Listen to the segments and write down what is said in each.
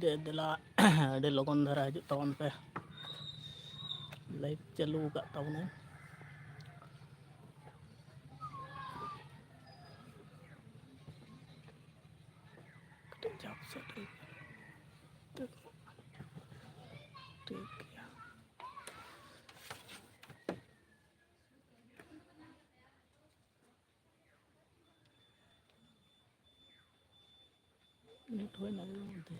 दे दिला अड़े लगन धारा हजु तबन पे लाइव चालू का तबन ठीक है नेट हुए ना मध्य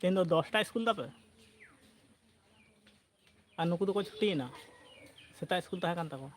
तेन दो 10टा स्कूल तापे और नुकु दो को छुट्टीना सेता स्कूल तहा कान ताको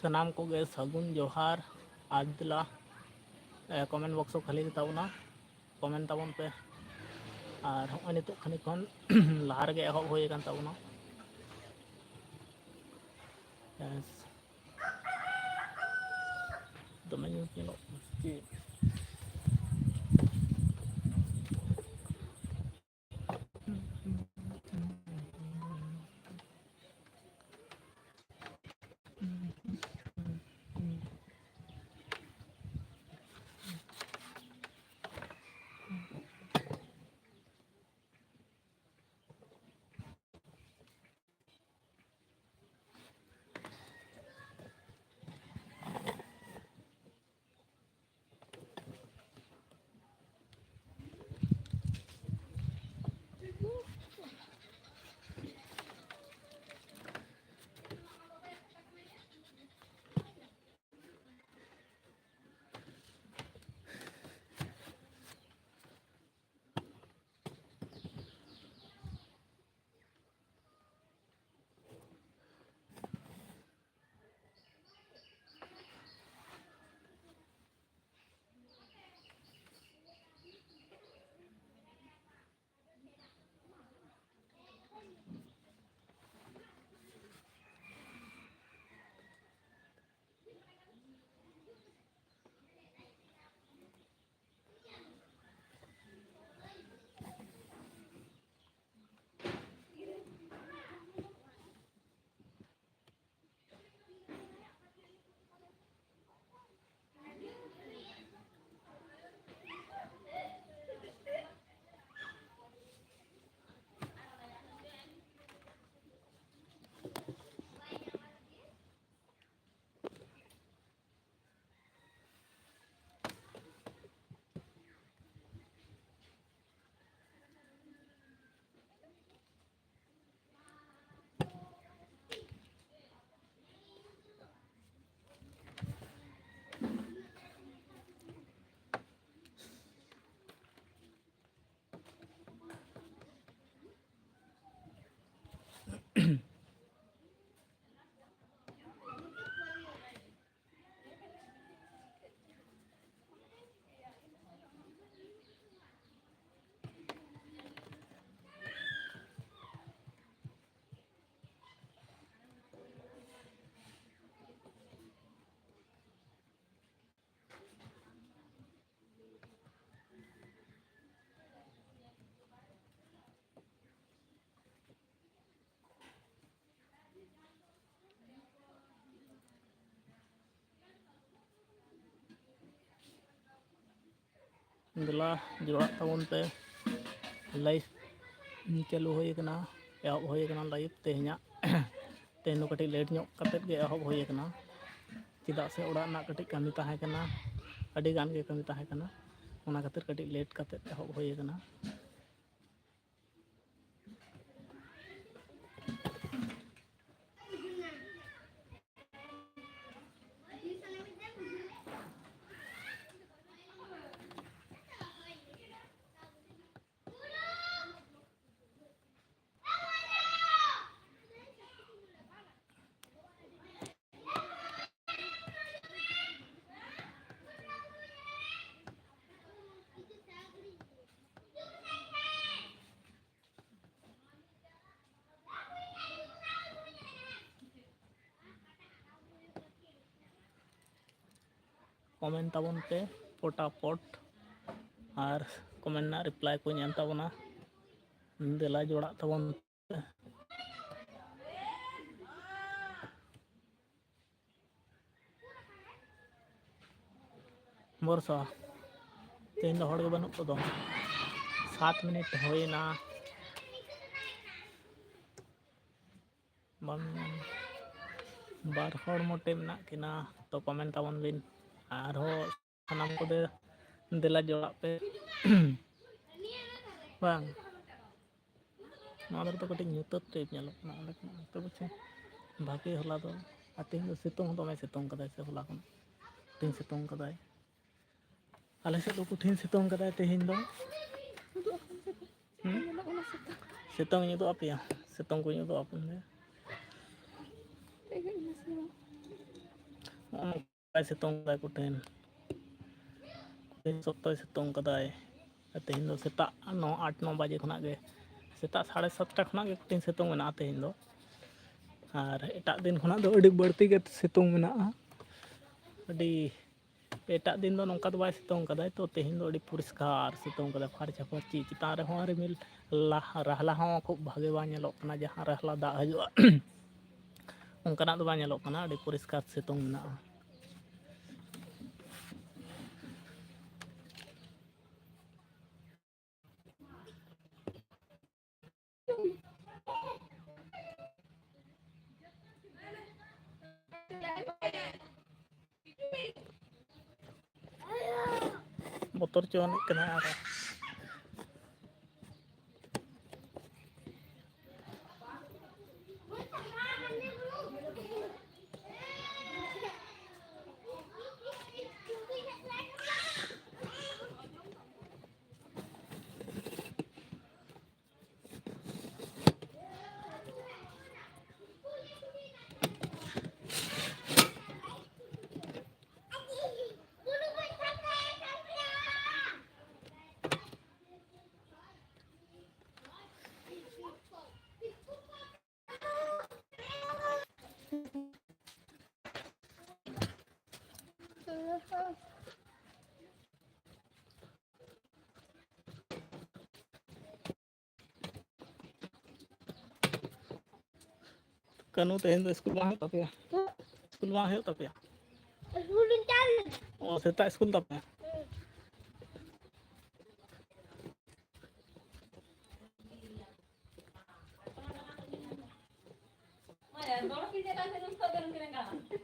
सनाम को गे सगुन जोहार आदिला कमेंट बॉक्स खाली ताबना कमेंट ताबन पे और हम नित खानी खन लहा रे एहब हो ताबना दमे देला जोड़ा तबन पे लाइव चालू हो कना एहब हो कना लाइव तेहना तेहन दो कटी लेट ᱧᱚᱜ कतेत गे एहब हो कना चेदा से ओड़ा ना कटी कमी ताहे कना अडी गान गे कमी ताहे कना ओना खातिर कटी लेट कतेत एहब हो कना कमेंट तबन पे पटापट और कमेंट ना रिप्लाई को एम तबना देला जोड़ा तबन बरसा तेहन दो हड़ गे बनू को 7 मिनट होना बार हड़ मोटे में किना तो कमेंट तबन बिन और सामान को देला जोड़ा पे बांग तो कटी ᱧᱩᱛᱟᱹᱛ ᱴᱟইᱯ ᱧᱮᱞᱚᱜ ᱠᱟᱱᱟ ᱚᱸᱰᱮ ᱠᱷᱚᱱᱟᱜ ᱛᱚ ᱵᱩᱡᱷᱟᱹᱣ ᱵᱷᱟᱜᱮ ᱦᱚᱞᱟ ᱫᱚ ᱟᱨ ᱛᱮᱦᱮᱧ ᱫᱚ ᱥᱤᱛᱩᱝ ᱫᱚᱢᱮ ᱥᱤᱛᱩᱝ ᱠᱟᱫᱟᱭ ᱥᱮ ᱦᱚᱞᱟ ᱠᱷᱚᱱ ᱛᱮᱦᱮᱧ ᱥᱤᱛᱩᱝ ᱠᱟᱫᱟᱭ ᱟᱞᱮ ᱥᱮᱫ ᱫᱚ ᱠᱩᱴᱷᱤᱱ ᱥᱤᱛᱩᱝ ᱠᱟᱫᱟᱭ ᱛᱮᱦᱮᱧ ᱫᱚ ᱥᱤᱛᱩᱝ ᱧᱩᱫᱩᱜ ᱟᱯᱮᱭᱟ ᱥᱤᱛᱩᱝ ᱠᱚ ᱧᱩᱫᱩᱜ ᱟᱯᱮ ᱱᱚᱜᱼᱚᱭ ᱥᱤᱛᱩᱝ ᱠᱟᱫᱟᱭ ᱠᱩᱴᱷᱤᱱ ᱥᱚᱠᱛᱚᱭ ᱥᱤᱛᱩᱝ ᱠᱟᱫᱟᱭ तेहन दो सेता 8-9 बजे खुना गे सेता 7:30 खुना गे कटिंग सितुंग मेना तेहन दो और एटा दिन खुना दो अड़ी बढ़ती गे सितुंग मेना अड़ी एटा दिन दो नौका दो बाय सितुंग कदाय तो तेहन दो अड़ी परिष्कार सितुंग कदा फारचा फारची चितान रे हों रिमिल रहला हों खूब भागे बा नेलोग कना जहां रहला दा हजुआ उनकना दो बा नेलोग कना अड़ी परिष्कार सितुंग मेना बतर चोन कना कनु तेहन दो स्कूल वहां तपया स्कूल वहां है तपया स्कूल चल ओ सेता स्कूल तपया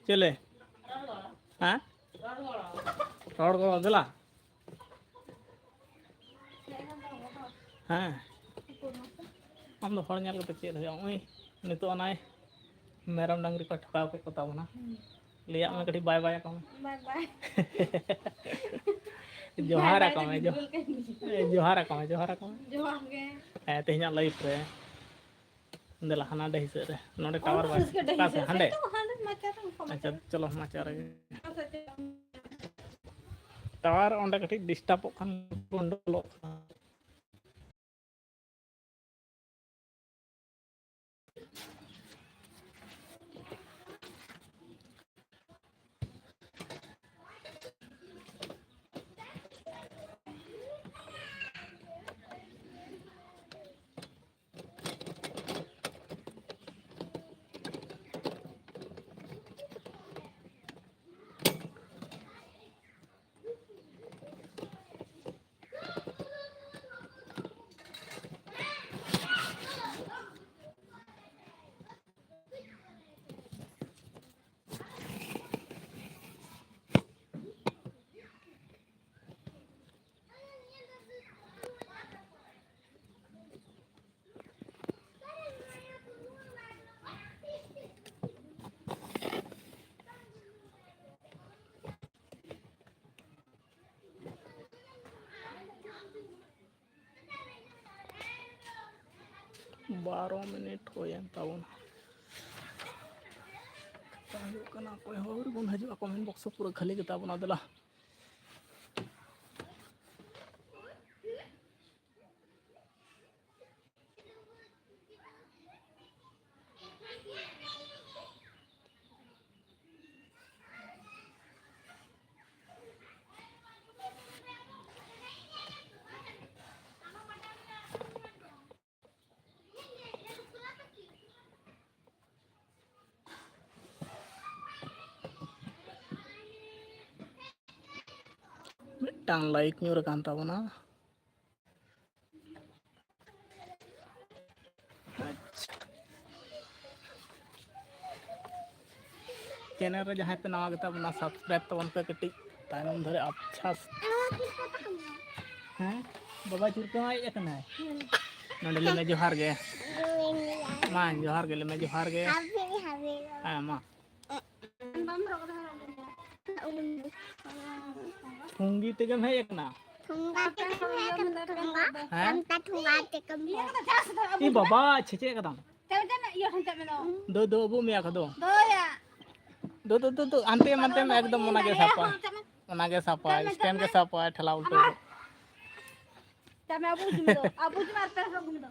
चले हाँ रोड को दिला हाँ हम तो हड़ नेल चेद हुई नितो नाय मेरम डंगरी को ठकाव के को ताबना लिया में कटी बाय बाय को बाय बाय जोहार को में जोहार को में जोहार के ए तेहना लाइफ रे देला हना डे हिसे रे नोडे टावर बाय का से हंडे अच्छा चलो माचा रे टावर ओंडे कटी डिस्टर्ब खान उंडलो 12 मिनट होयन ताबन ताहु कना कोई और बन हजु कमेंट बॉक्स पूरा खाली के ताबन अदला मिटांग लाइक न्यूर कान ताबना चैनल रे जहां पे नवा गता बना सब्सक्राइब तबन पे कटी तायनम धरे अच्छा हैं बाबा चुरका आई एकना नंडे ले जोहार गे मा जोहार गे ले जोहार गे हां मा ठुंगी तेगम है एकना ठुंगा हैं ठुंगा तेगम ई बाबा छेचे कदम दो दो बु मिया कदो दो अंते मनते में एकदम ओनागे सापा स्टैंड के सापा ठला उल्टे तमे अबू जी मारते हो गुंदो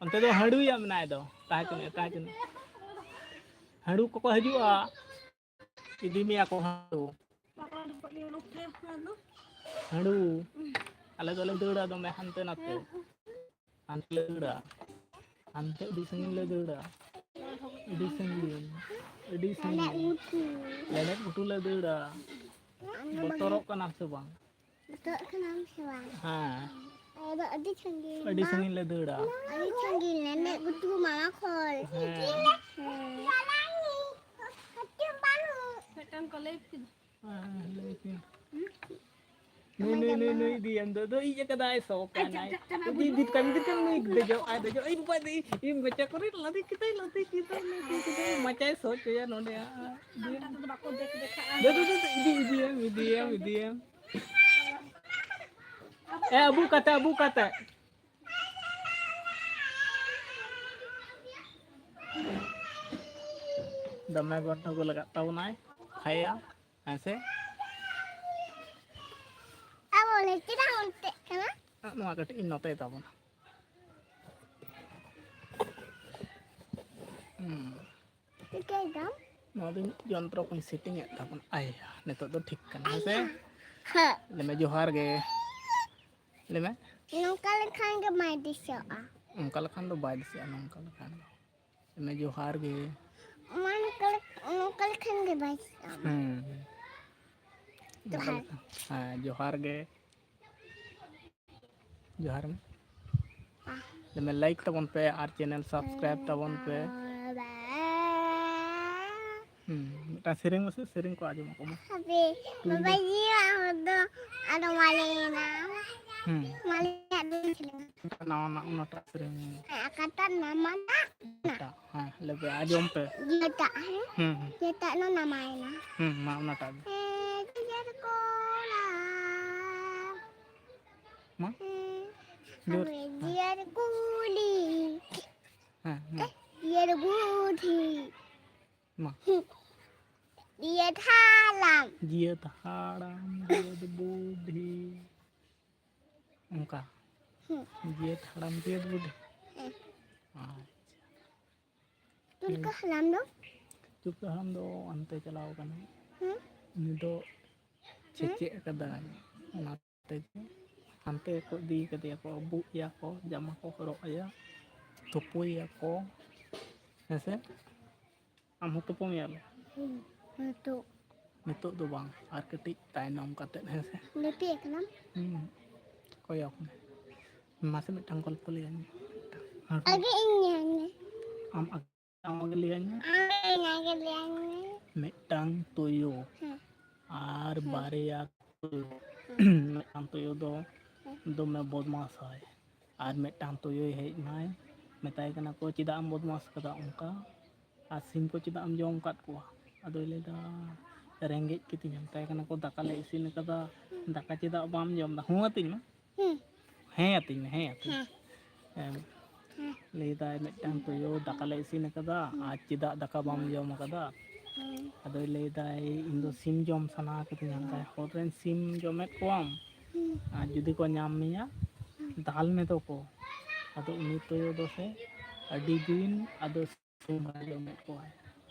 अंते दो हडू या मनाय दो ताजन हडू को हजुआ इदी मिया को हडू अले दोले दौड़ा दो मैं हंते नाते अंते दौड़ा अंते दी संगिन ले दौड़ा दी संगिन लेने गुटू ले दौड़ा बोतरok kana se bang botor kana se bang हां ada adi sangin le deuda adi sangin nenek gutu mama khol salangi hati baru setan kolep lekin no diam do iya kadai so kanai di kan ni dejo ai buat di im baca korit lati kita macai so ya nonde ya diam abu kata dame gotno ko lagat taunai khaya ऐसे अब बोले कितना होते है ना no आके इन नोते ताबना ठीक है एकदम नो दिन यंत्र को सेटिंग है ताबन आया ने तो ठीक करना ऐसे हां ले मैं जोहार गे ले मैं नोका लखान के माय दिसो आ नोका लखान दो बाय दिसो नोका लखान ले मैं जोहार गे मन नोका लखान के बाय हाँ जोहार गे जोहार में मैं लाइक तबन पे और चैनल सब्सक्राइब तबन पे मिटा सेरिंग मसे सेरिंग को आजम को अबे बाबा जी आदो आदो मालेना माले आदो ना उनटा सेरिंग कता नामा ना हां लेबे आजम पे येता नो नामायना मा उनटा Biar guli, biar budi, dia thalam, dia budi, engkau, dia thalam dia budi. Tuh halam do? Tuh halam do ante चलाओ कने, ini do cecek kadang, ante ante ko di kati ako bu ya ko jama ko horok aya tupui ako ऐसे am tupum ya itu do bang ar ketik tainam kate ऐसे leti eklam koyok masih mitang kol pulian age inyane am ageliannya mitang tuyo ar baria mitang tuyo do दमे बदमाश है और मिटांग तो यो hedge my मेताय कना को चिदा am बदमाश कदा उनका आ सिम को चिदा am जम काट को अदो लेदा रेंगेज कितिन मेताय कना को दाका ले इसिन कदा दाका चिदा बाम जम दा हुआ तिन हे अतिन ᱞᱟᱹᱭᱫᱟᱭ ᱢᱤᱫᱴᱟᱝ ᱛᱩᱭᱩ ᱫᱟᱠᱟ ᱞᱮ ᱤᱥᱤᱱ ᱟᱠᱟᱫᱟ ᱟᱨ ᱪᱮᱫᱟᱜ ᱫᱟᱠᱟ ᱵᱟᱢ ᱡᱚᱢ ᱟᱠᱟᱫᱟ? ᱟᱫᱚᱭ ᱞᱟᱹᱭᱫᱟᱭ ᱤᱧ ᱫᱚ ᱥᱤᱢ ᱡᱚᱢ ᱥᱟᱱᱟ ᱠᱤᱫᱤᱧᱟ᱾ ᱦᱚᱲ ᱨᱮᱱ ᱥᱤᱢ ᱡᱚᱢᱮᱫ ᱠᱚᱣᱟᱢ ᱟᱨ ᱡᱩᱫᱤ ᱠᱚ ᱧᱟᱢ ᱢᱮᱭᱟ ᱫᱟᱞ ᱢᱮᱫᱚ ᱠᱚ᱾ ᱟᱫᱚ ᱩᱱᱤ ᱛᱩᱭᱩ ᱫᱚ ᱥᱮ ᱟᱹᱰᱤ ᱫᱤᱱ ᱟᱫᱚ ᱥᱤᱢ ᱵᱟᱭ ᱡᱚᱢᱮᱫ ᱠᱚᱣᱟ,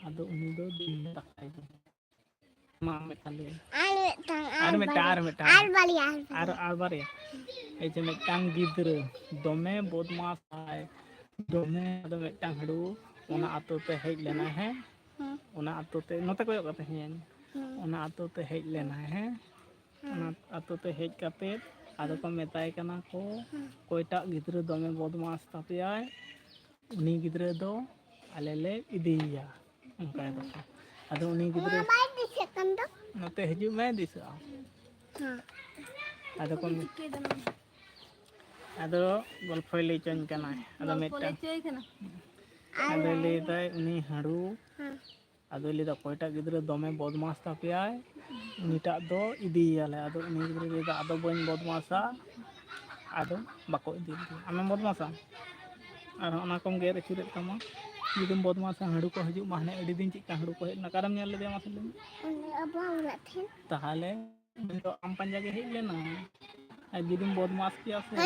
ᱟᱫᱚ ᱩᱱᱤ ᱫᱚ ᱫᱤᱱ ᱫᱟᱠᱟᱭ ᱡᱚᱢᱟ᱾ ᱢᱟ ᱢᱤᱫᱴᱟᱝ ᱞᱟᱹᱭ ᱟᱨ ᱵᱟᱨᱭᱟ এই যে মিᱫᱴᱟᱝ ᱜᱤᱫᱽᱨᱟᱹ ᱫᱚᱢᱮ ᱵᱚᱫᱢᱟᱥᱟᱭ ᱫᱚᱢᱮ ᱟᱫᱚ ᱢᱤᱫᱴᱟᱝ ᱦᱟᱹᱲᱩ ᱚᱱᱟ ᱟᱛᱳ ᱛᱮ ᱦᱮᱡ ᱞᱮᱱᱟᱭ ᱦᱮᱸ ᱚᱱᱟ ᱟᱛᱳ ᱛᱮ ᱱᱚᱛᱮ ᱠᱚᱭᱚᱜ ᱠᱟᱛᱮ ᱦᱮᱸ ᱚᱱᱟ ᱟᱛᱳ ᱛᱮ ᱦᱮᱡ ᱞᱮᱱᱟᱭ ᱦᱮᱸ ᱚᱱᱟ ᱟᱛᱳ ᱛᱮ ᱦᱮᱡ ᱠᱟᱛᱮ ᱟᱫᱚ ᱠᱚ ᱢᱮᱛᱟᱭ ᱠᱟᱱᱟ ᱠᱚ ᱚᱠᱚᱭᱴᱟᱜ ᱜᱤᱫᱽᱨᱟᱹ ᱫᱚᱢᱮ ᱵᱚᱫᱢᱟᱥ ᱛᱟᱯᱮᱭᱟᱭ ᱩᱱᱤ ᱜᱤᱫᱽᱨᱟᱹ ᱫᱚ ᱟᱞᱮ ᱞᱮ ᱤᱫᱤᱭᱮᱭᱟ ᱚᱱᱠᱟᱭ ᱫᱟᱠᱚ᱾ ᱟᱫᱚ ᱩᱱᱤ ᱜᱤᱫᱽᱨᱟᱹ ᱱᱚᱛᱮ ᱦᱤᱡᱩᱜ ᱢᱮ ᱫᱤᱥᱟᱹᱜᱼᱟ᱾ ᱟᱫᱚ ᱠᱚ ᱟᱫᱚ ᱜᱚᱞᱯᱷᱚᱭ ᱞᱟᱹᱭ ᱪᱚᱧ ᱠᱟᱱᱟᱭ ᱟᱫᱚ ᱢᱤᱫᱴᱟᱝ ᱟᱫᱚᱭ ᱞᱟᱹᱭᱫᱟᱭ ᱩᱱᱤ ᱦᱟᱹᱲᱩ ᱟᱫᱚᱭ ᱞᱟᱹᱭᱫᱟ ᱚᱠᱚᱭᱴᱟᱜ ᱜᱤᱫᱽᱨᱟᱹ ᱫᱚᱢᱮ ᱵᱚᱫᱢᱟᱥ ᱛᱟᱯᱮᱭᱟᱭ ᱩᱱᱤᱴᱟᱜ ᱫᱚ ᱤᱫᱤᱭᱮᱭᱟᱞᱮ᱾ ᱟᱫᱚ ᱩᱱᱤ ᱜᱤᱫᱽᱨᱟᱹ ᱞᱟᱹᱭᱫᱟ ᱟᱫᱚ ᱵᱟᱹᱧ ᱵᱚᱫᱢᱟᱥᱟ ᱟᱫᱚ ᱵᱟᱠᱚ ᱤᱫᱤ ᱞᱮᱫᱮᱭᱟ᱾ ᱟᱢᱮᱢ ᱵᱚᱫᱢᱟᱥᱟ ᱟᱨ ᱚᱱᱟ ᱠᱚᱢ ᱜᱮᱨ ᱟᱹᱪᱩᱨᱮᱫ ᱛᱟᱢᱟ ᱡᱩᱫᱤᱢ ᱵᱚᱫᱢᱟᱥᱟ ᱦᱟᱹᱲᱩ ᱠᱚ ᱦᱤᱡᱩᱜ ᱢᱟ ᱦᱟᱱᱮ ᱟᱹᱰᱤ ᱫᱤᱱ ᱪᱮᱫᱠᱟ ᱦᱟᱹᱲᱩ ᱠᱚ ᱦᱮᱡ ᱞᱮᱱᱟ ᱚᱠᱟᱨᱮᱢ ᱧᱮᱞ ᱞᱮᱫᱮᱭᱟ ᱢᱟᱥᱮ ᱞᱟᱹᱭ ᱢᱮ? ᱛᱟᱦᱚᱞᱮ ᱩᱱᱤ ᱫᱚ ᱟᱢ ᱯᱟᱸᱡᱟ ᱜᱮ ᱦᱮᱡ ᱞᱮᱱᱟ ᱟᱨ ᱡᱩᱫᱤᱢ ᱵᱚᱫᱢᱟᱥ ᱠᱮᱭᱟ ᱥᱮ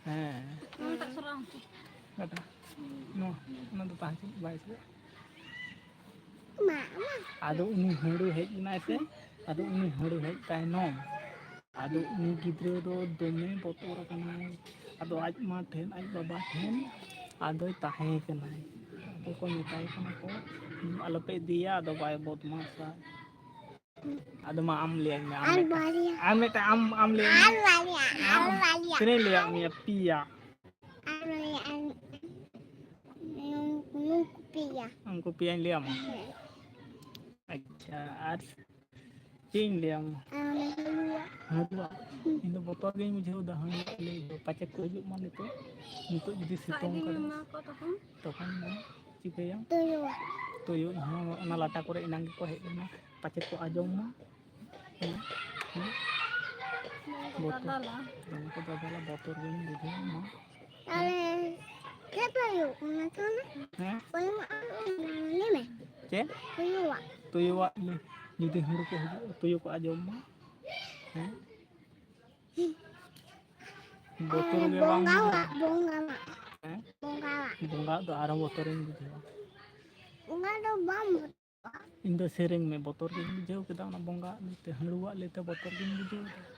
ᱦᱮᱸ ᱚᱱᱟ ᱫᱚ ᱛᱟᱦᱮᱸ ᱵᱟᱭ ᱟᱫᱚ ᱩᱱᱤ ᱦᱟᱹᱲᱩ ᱦᱮᱡ ᱞᱮᱱᱟᱭ ᱥᱮ ᱟᱫᱚ ᱩᱱᱤ ᱦᱟᱹᱲᱩ ᱦᱮᱡ ᱛᱟᱭᱱᱚᱢ ᱟᱫᱚ ᱩᱱᱤ ᱜᱤᱫᱽᱨᱟᱹ ᱫᱚ ᱫᱚᱢᱮ ᱵᱚᱛᱚᱨ ᱟᱠᱟᱱᱟᱭ ᱟᱫᱚ ᱟᱡ ᱢᱟ ᱴᱷᱮᱱ ᱟᱡ ᱵᱟᱵᱟ ᱴᱷᱮᱱ ᱟᱫᱚᱭ ᱛᱟᱦᱮᱸ ᱠᱟᱱᱟᱭ᱾ ᱟᱫᱚ ᱠᱚ ᱢᱮᱛᱟᱭ ᱠᱟᱱᱟ ᱠᱚ ᱟᱞᱚᱯᱮ ᱤᱫᱤᱭᱟ ᱟᱫᱚ ᱵᱟᱭ ᱵᱚᱫᱢᱟᱥᱟ᱾ ᱟᱫᱚ ᱢᱟ ᱟᱢ ᱞᱟᱹᱭᱟᱹᱧ ᱢᱮ ᱟᱨ ᱢᱤᱫᱴᱟᱝ ᱟᱢ ᱞᱟᱹᱭ ᱢᱮ ᱛᱤᱱᱟᱹᱜ ᱤᱧ ᱞᱟᱹᱭᱟᱫ ᱢᱮᱭᱟ ᱯᱮᱭᱟ ᱩᱱᱠᱩ ᱯᱮᱭᱟᱧ ᱞᱟᱹᱭᱟᱢᱟ ᱟᱪᱪᱷᱟ ᱟᱨ ᱪᱮᱫ ᱤᱧ ᱞᱟᱹᱭᱟᱢᱟ ᱦᱟᱹᱲᱩᱣᱟᱜ ᱤᱧ ᱫᱚ ᱵᱚᱛᱚᱨ ᱜᱤᱧ ᱵᱩᱡᱷᱟᱹᱣᱫᱟ ᱦᱟᱹᱲᱩᱣᱟᱜ ᱞᱟᱹᱭ ᱫᱚ ᱯᱟᱪᱮᱫ ᱠᱚ ᱦᱤᱡᱩᱜ ᱢᱟ ᱱᱤᱛᱚᱜ ᱡᱩᱫᱤ ᱥᱤᱛᱩᱝ ᱠᱟᱫᱟ ᱛᱚᱠᱷᱚᱱ ᱫᱚ ᱪᱤᱠᱟᱹᱭᱟᱢ ᱛᱩᱭᱩ ᱦᱚᱸ ᱚᱱᱟ ᱞᱟᱴᱟ ᱠᱚᱨᱮ ᱮᱱᱟᱝ ᱜᱮᱠᱚ ᱦᱮᱡ ᱞᱮᱱᱟ ᱯᱟᱪᱮᱫ ᱠᱚ ᱟᱸᱡᱚᱢ ᱢᱟ ᱵᱚᱛᱚᱨ ᱜᱤᱧ ᱵᱩᱡᱷᱟᱹᱣᱟ ᱢᱟ ᱪᱮᱫ ᱛᱩᱭᱩᱣᱟᱜ ᱡᱩᱫᱤ ᱦᱟᱹᱲᱩ ᱠᱚ ᱦᱤᱡᱩᱜᱼᱟ ᱛᱩᱭᱩ ᱠᱚ ᱟᱸᱡᱚᱢ ᱢᱟ ᱦᱮᱸ ᱵᱚᱛᱚᱨ ᱜᱮ ᱵᱟᱝ ᱵᱩᱡᱷᱟᱹᱜᱼᱟ ᱦᱮᱸ ᱵᱚᱸᱜᱟᱣᱟᱜ ᱫᱚ ᱟᱨᱚ ᱵᱚᱛᱚᱨᱤᱧ ᱵᱩᱡᱷᱟᱹᱣᱟ ᱤᱧ ᱫᱚ ᱥᱮᱨᱮᱧ ᱢᱮ ᱵᱚᱛᱚᱨ ᱜᱤᱧ ᱵᱩᱡᱷᱟᱹᱣ ᱠᱮᱫᱟ ᱚᱱᱟ ᱵᱚᱸᱜᱟᱣᱟᱜ ᱞᱟᱹᱭᱛᱮ ᱦᱟᱹᱲᱩᱣᱟᱜ ᱞᱟᱹᱭᱛᱮ ᱵᱚᱛᱚᱨ ᱜᱤᱧ ᱵᱩᱡᱷᱟᱹᱣ ᱠᱮᱫᱟ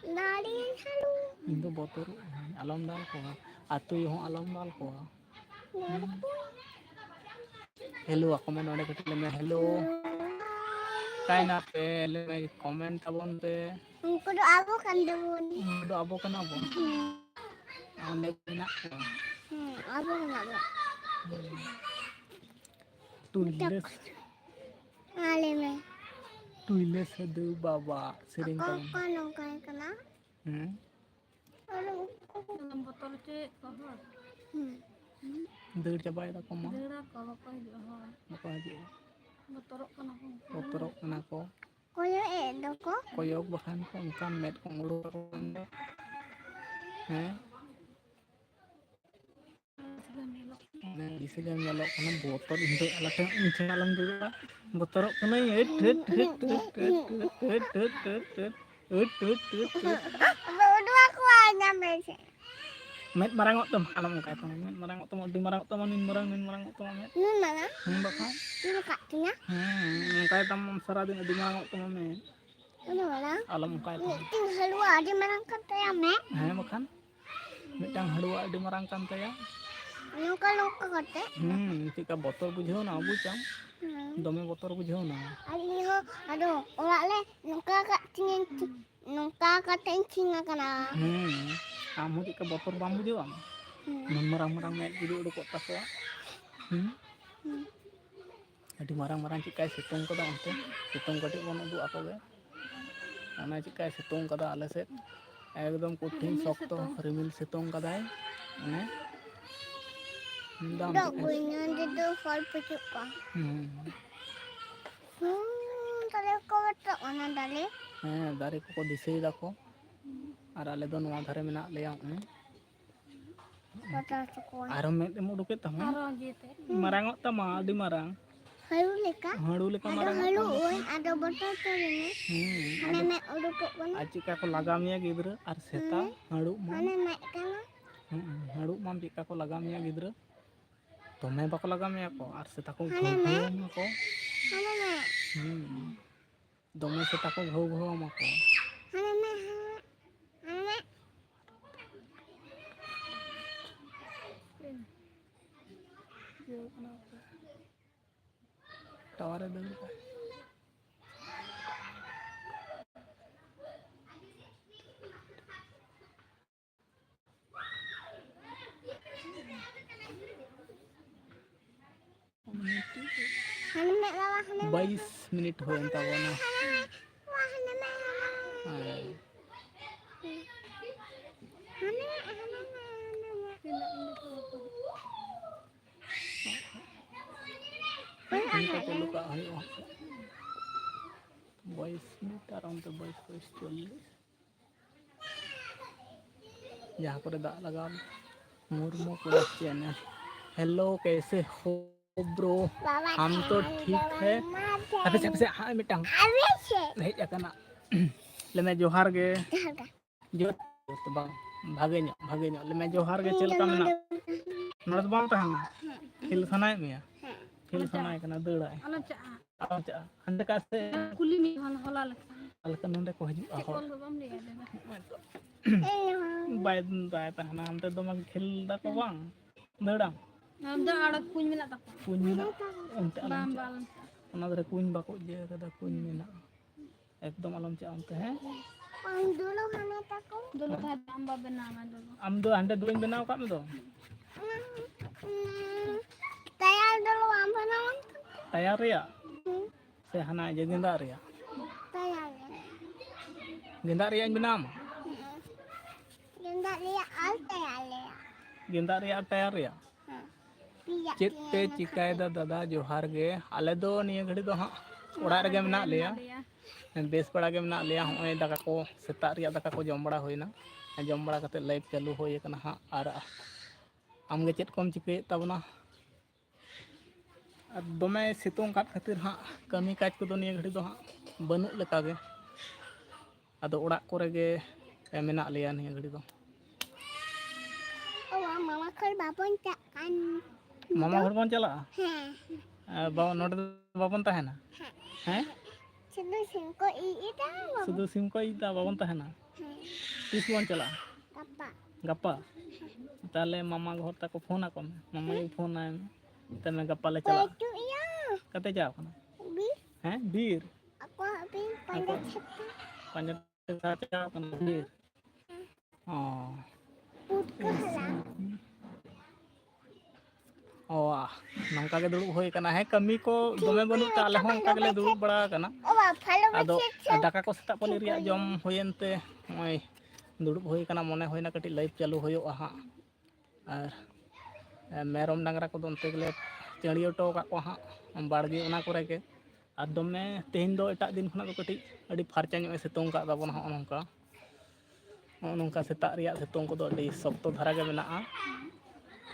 ᱤᱧ ᱫᱚ ᱵᱚᱛᱚᱨᱚᱜ ᱟᱹᱧ ᱟᱞᱚᱢ ᱫᱟᱞ ᱠᱚᱣᱟ ᱟᱨ ᱛᱩᱭᱩ ᱦᱚᱸ ᱟᱞᱚᱢ ᱫᱟᱞ ᱠᱚᱣᱟ ᱦᱮᱞᱳ ᱟᱠᱚ ᱢᱮ ᱱᱚᱰᱮ ᱠᱟᱹᱴᱤᱡ ᱞᱟᱹᱭ ᱢᱮ ᱦᱮᱞᱳ ᱚᱠᱟᱭᱱᱟᱯᱮ ᱞᱟᱹᱭ ᱢᱮ ᱠᱚᱢᱮᱱᱴ ᱛᱟᱵᱚᱱ ᱯᱮ ᱩᱱᱠᱩ ᱫᱚ ᱟᱵᱚ ᱠᱟᱱ ᱛᱟᱵᱚᱱ ᱩᱱᱠᱩ ᱫᱚ ᱟᱵᱚ ᱠᱟᱱᱟ ᱵᱚᱱ ᱚᱸᱰᱮ ᱢᱮᱱᱟᱜ ᱠᱚᱣᱟ ᱟᱵᱚ ᱢᱮᱱᱟᱜ ᱵᱚᱱᱟ ᱞᱟᱹᱭ ᱢᱮ ᱴᱩᱭᱞᱟᱹ ᱥᱟᱹᱫᱷᱩ ᱵᱟᱵᱟ ᱥᱮᱨᱮᱧ ᱛᱟᱵᱚᱱ ᱚᱠᱚᱭ ᱱᱚᱝᱠᱟᱭ ᱠᱟᱱᱟ ᱵᱚᱛᱚᱨ ᱦᱚᱪᱚᱭᱮᱫ ᱠᱚᱣᱟ ᱦᱚᱲ ᱫᱟᱹᱲ ᱪᱟᱵᱟᱭ ᱫᱟᱠᱚ ᱢᱟ ᱫᱟᱹᱲᱟᱠᱚ ᱵᱟᱠᱚ ᱦᱤᱡᱩᱜᱼᱟ ᱦᱚᱲ ᱵᱟᱠᱚ ᱦᱤᱡᱩᱜᱼᱟ ᱵᱚᱛᱚᱨᱚᱜ ᱠᱟᱱᱟ ᱠᱚ ᱠᱚᱭᱚᱜ ᱮᱫ ᱫᱚᱠᱚ ᱠᱚᱭᱚᱜ ᱵᱟᱠᱷᱟᱱ ᱠᱚ ᱚᱱᱠᱟᱱ ᱢᱮᱫ ᱠᱚ ᱩᱰᱩᱠ ᱟᱠᱚ ᱦᱮᱸ ᱫᱤᱥᱟᱹ ᱜᱮᱢ ᱧᱮᱞᱚᱜ ᱠᱟᱱᱟ ᱵᱚᱛᱚᱨ ᱤᱧ ᱫᱚ ᱟᱞᱚ ᱤᱧ ᱴᱷᱮᱱ ᱟᱞᱚᱢ ᱫᱩᱲᱩᱵᱼᱟ ᱵᱚᱛᱚᱨᱚᱜ ᱠᱟᱹᱱᱟᱹᱧ ᱢᱮᱫ ᱢᱟᱨᱟᱝᱚᱜ ᱛᱟᱢᱟ ᱟᱞᱚᱢ ᱚᱱᱠᱟᱭ ᱛᱟᱢᱟ ᱢᱮᱫ ᱢᱟᱨᱟᱝᱚᱜ ᱛᱟᱢᱟ ᱟᱹᱰᱤ ᱢᱟᱨᱟᱝᱚᱜ ᱛᱟᱢᱟ ᱱᱩᱱ ᱢᱟᱨᱟᱝᱚᱜ ᱛᱟᱢᱟ ᱢᱮᱫ ᱵᱟᱠᱷᱟᱱ ᱚᱱᱠᱟᱭ ᱛᱟᱢ ᱥᱟᱨᱟᱫᱤᱱ ᱟᱹᱰᱤ ᱢᱟᱨᱟᱝᱚᱜ ᱛᱟᱢᱟ ᱢᱮᱫ ᱟᱞᱚᱢ ᱚᱱᱠᱟᱭ ᱛᱟᱢᱟ ᱢᱤᱫᱴᱟᱝ ᱦᱟᱹᱲᱩᱣᱟᱜ ᱟᱹᱰᱤ ᱢᱟᱨᱟᱝ ᱠᱟᱱ ᱛᱟᱭᱟ ᱢᱮᱫ ᱦᱮᱸ ᱵᱟᱠᱷᱟᱱ ᱢᱤᱫᱴᱟᱝ ᱦᱟᱹᱲᱩᱣᱟᱜ ᱟᱹᱰᱤ ᱢᱟᱨᱟᱝ ᱠᱟᱱ ᱛᱟᱭᱟ ᱱᱚᱝᱠᱟ ᱱᱚᱝᱠᱟ ᱠᱟᱛᱮ ᱪᱮᱫᱠᱟ ᱵᱚᱛᱚᱨ ᱵᱩᱡᱷᱟᱹᱣᱱᱟ ᱵᱩᱡᱟᱢ ᱫᱚᱢᱮ ᱵᱚᱛᱚᱨ ᱵᱩᱡᱷᱟᱹᱣᱱᱟ ᱟᱨ ᱤᱧ ᱦᱚᱸ ᱟᱫᱚ ᱚᱲᱟᱜ ᱨᱮ ᱱᱚᱝᱠᱟ ᱠᱟᱜ ᱛᱤᱧᱟᱹᱧ ᱱᱚᱝᱠᱟ ᱠᱟᱛᱮ ᱤᱧ ᱪᱷᱤᱝ ᱟᱠᱟᱱᱟ ᱟᱢ ᱦᱚᱸ ᱪᱮᱫᱠᱟ ᱵᱚᱛᱚᱨ ᱵᱟᱢ ᱵᱩᱡᱷᱟᱹᱣᱟ ᱱᱩᱱ ᱢᱟᱨᱟᱝ ᱢᱮᱫ ᱡᱩᱫᱤ ᱩᱰᱩᱠᱚᱜ ᱛᱟᱠᱚᱣᱟ ᱟᱹᱰᱤ ᱢᱟᱨᱟᱝ ᱪᱮᱫᱠᱟᱭ ᱥᱤᱛᱩᱝ ᱠᱟᱫᱟ ᱚᱱᱛᱮ ᱥᱤᱛᱩᱝ ᱠᱟᱹᱴᱤᱡ ᱵᱚᱱ ᱩᱫᱩᱜ ᱟᱠᱚᱜᱮ ᱚᱱᱟ ᱪᱮᱫᱠᱟᱭ ᱥᱤᱛᱩᱝ ᱠᱟᱫᱟ ᱟᱞᱮ ᱥᱮᱫ ᱮᱠᱫᱚᱢ ᱠᱚᱴᱷᱤᱱ ᱥᱚᱠᱛᱚ ᱨᱤᱢᱤᱞ ᱥᱤᱛᱩᱝ ᱠᱟᱫᱟᱭ ᱚᱱᱮ ᱦᱮᱸ ᱫᱟᱨᱮ ᱠᱚᱠᱚ ᱫᱤᱥᱟᱹᱭ ᱫᱟᱠᱚ ᱟᱨ ᱟᱞᱮ ᱫᱚ ᱱᱚᱣᱟ ᱫᱷᱟᱨᱮ ᱢᱮᱱᱟᱜ ᱞᱮᱭᱟ Botol coklat. Aro med emo duket tama. Aro gitu. Marang tama di marang. Halu leka. Halu leka Ada marang. halu ada botol tuh ini. Mana mek uduk kan? Acika ko lagamia gidra ar seta halu ma. Mana mek kana? Halu ma pika ko lagamia gidra. Tome bako lagamia ko ar seta ko ghau ko. Mana mek? Dome seta ko ghau ma ko. Mana mek? Mana mek? Tawar ada berapa? Mana mek lawa? 22 menit हो जाता वो ना इनका चलो का है 22 minute around 22-40 यहाँ पर दाग लगा मुर्मू पूरा चैनल हेलो कैसे हो ब्रो हम तो ठीक है अबे से हाँ मिटांग हेज अकना ले मैं जोहार गे जो तो भागे ले मैं जोहार गे चल का मेना नोट बाम तहना खेल सनाय मिया खेल सनाय कना दौड़ाय आचा हंदे का से कुली में होला लखा अलका नंदे को हजू आ कौन बम ले बाय बाय तहना हम तो दम खेल दा को बांग दौड़ा हम तो आड़क कुछ मिला तक कुछ मिला उनते बाम बाम ओना दरे कुछ बाको जे कदा कुछ मिला एकदम अलम चा अंत है dulu hana tako dulu था amba बनावा dulu am do anda duin benaw ka mo do tayar dulu amba naon tayar ya se hana je ginda ya tayar ginda ya benam ginda dia al tayar ya ginda ya tayar ya चेत पे चिकाय दा दादा जोहार गे आले दो निया घड़ी दो हां ओड़ा रे गे मना लिया बेस बड़ा गे मना लिया होय दाका को सेता रिया दाका को जम बड़ा होइना जम बड़ा कते लाइव चालू होय कना हां आर आम गे चेत कोम चिके तबना और दमे सितों काट खातिर हां कमी काज को दो निया घड़ी दो हां बनु लेका गे आदो ओड़ा करे गे मेना लिया निया घड़ी दो mama kal babon kan मामा घर बन चला हां बाबा नोट बाबन तहना हैं सुदु सिम को इदा बाबन तहना तीस बन चला गप्पा ताले मामा घर तक फोन आको मामा ये फोन आए तने गप्पा ले चला कते जाओ कना हैं बीर aku habis पंजा जाओ कना बीर ओ नंका के दुड़ुब होय कना है कमी को दमे बनु ताले हों का गेले दुड़ुब बड़ा कना आदो दाका को सेता पली रिया जम होयनते ओय दुड़ुब होय कना मने होयना कटी लाइव चालू होयो हा और मेरम डांगरा को दोनते गेले चड़ियो टो का को हा बाड़गे ओना करे के और दमे तेहिन दो एटा दिन खना दो कटी अडी फारचा ᱧᱚᱜ सितों का दाबन हा नंका नंका सेता रिया सितों को दो अडी सख्तो धारा गे मेनाआ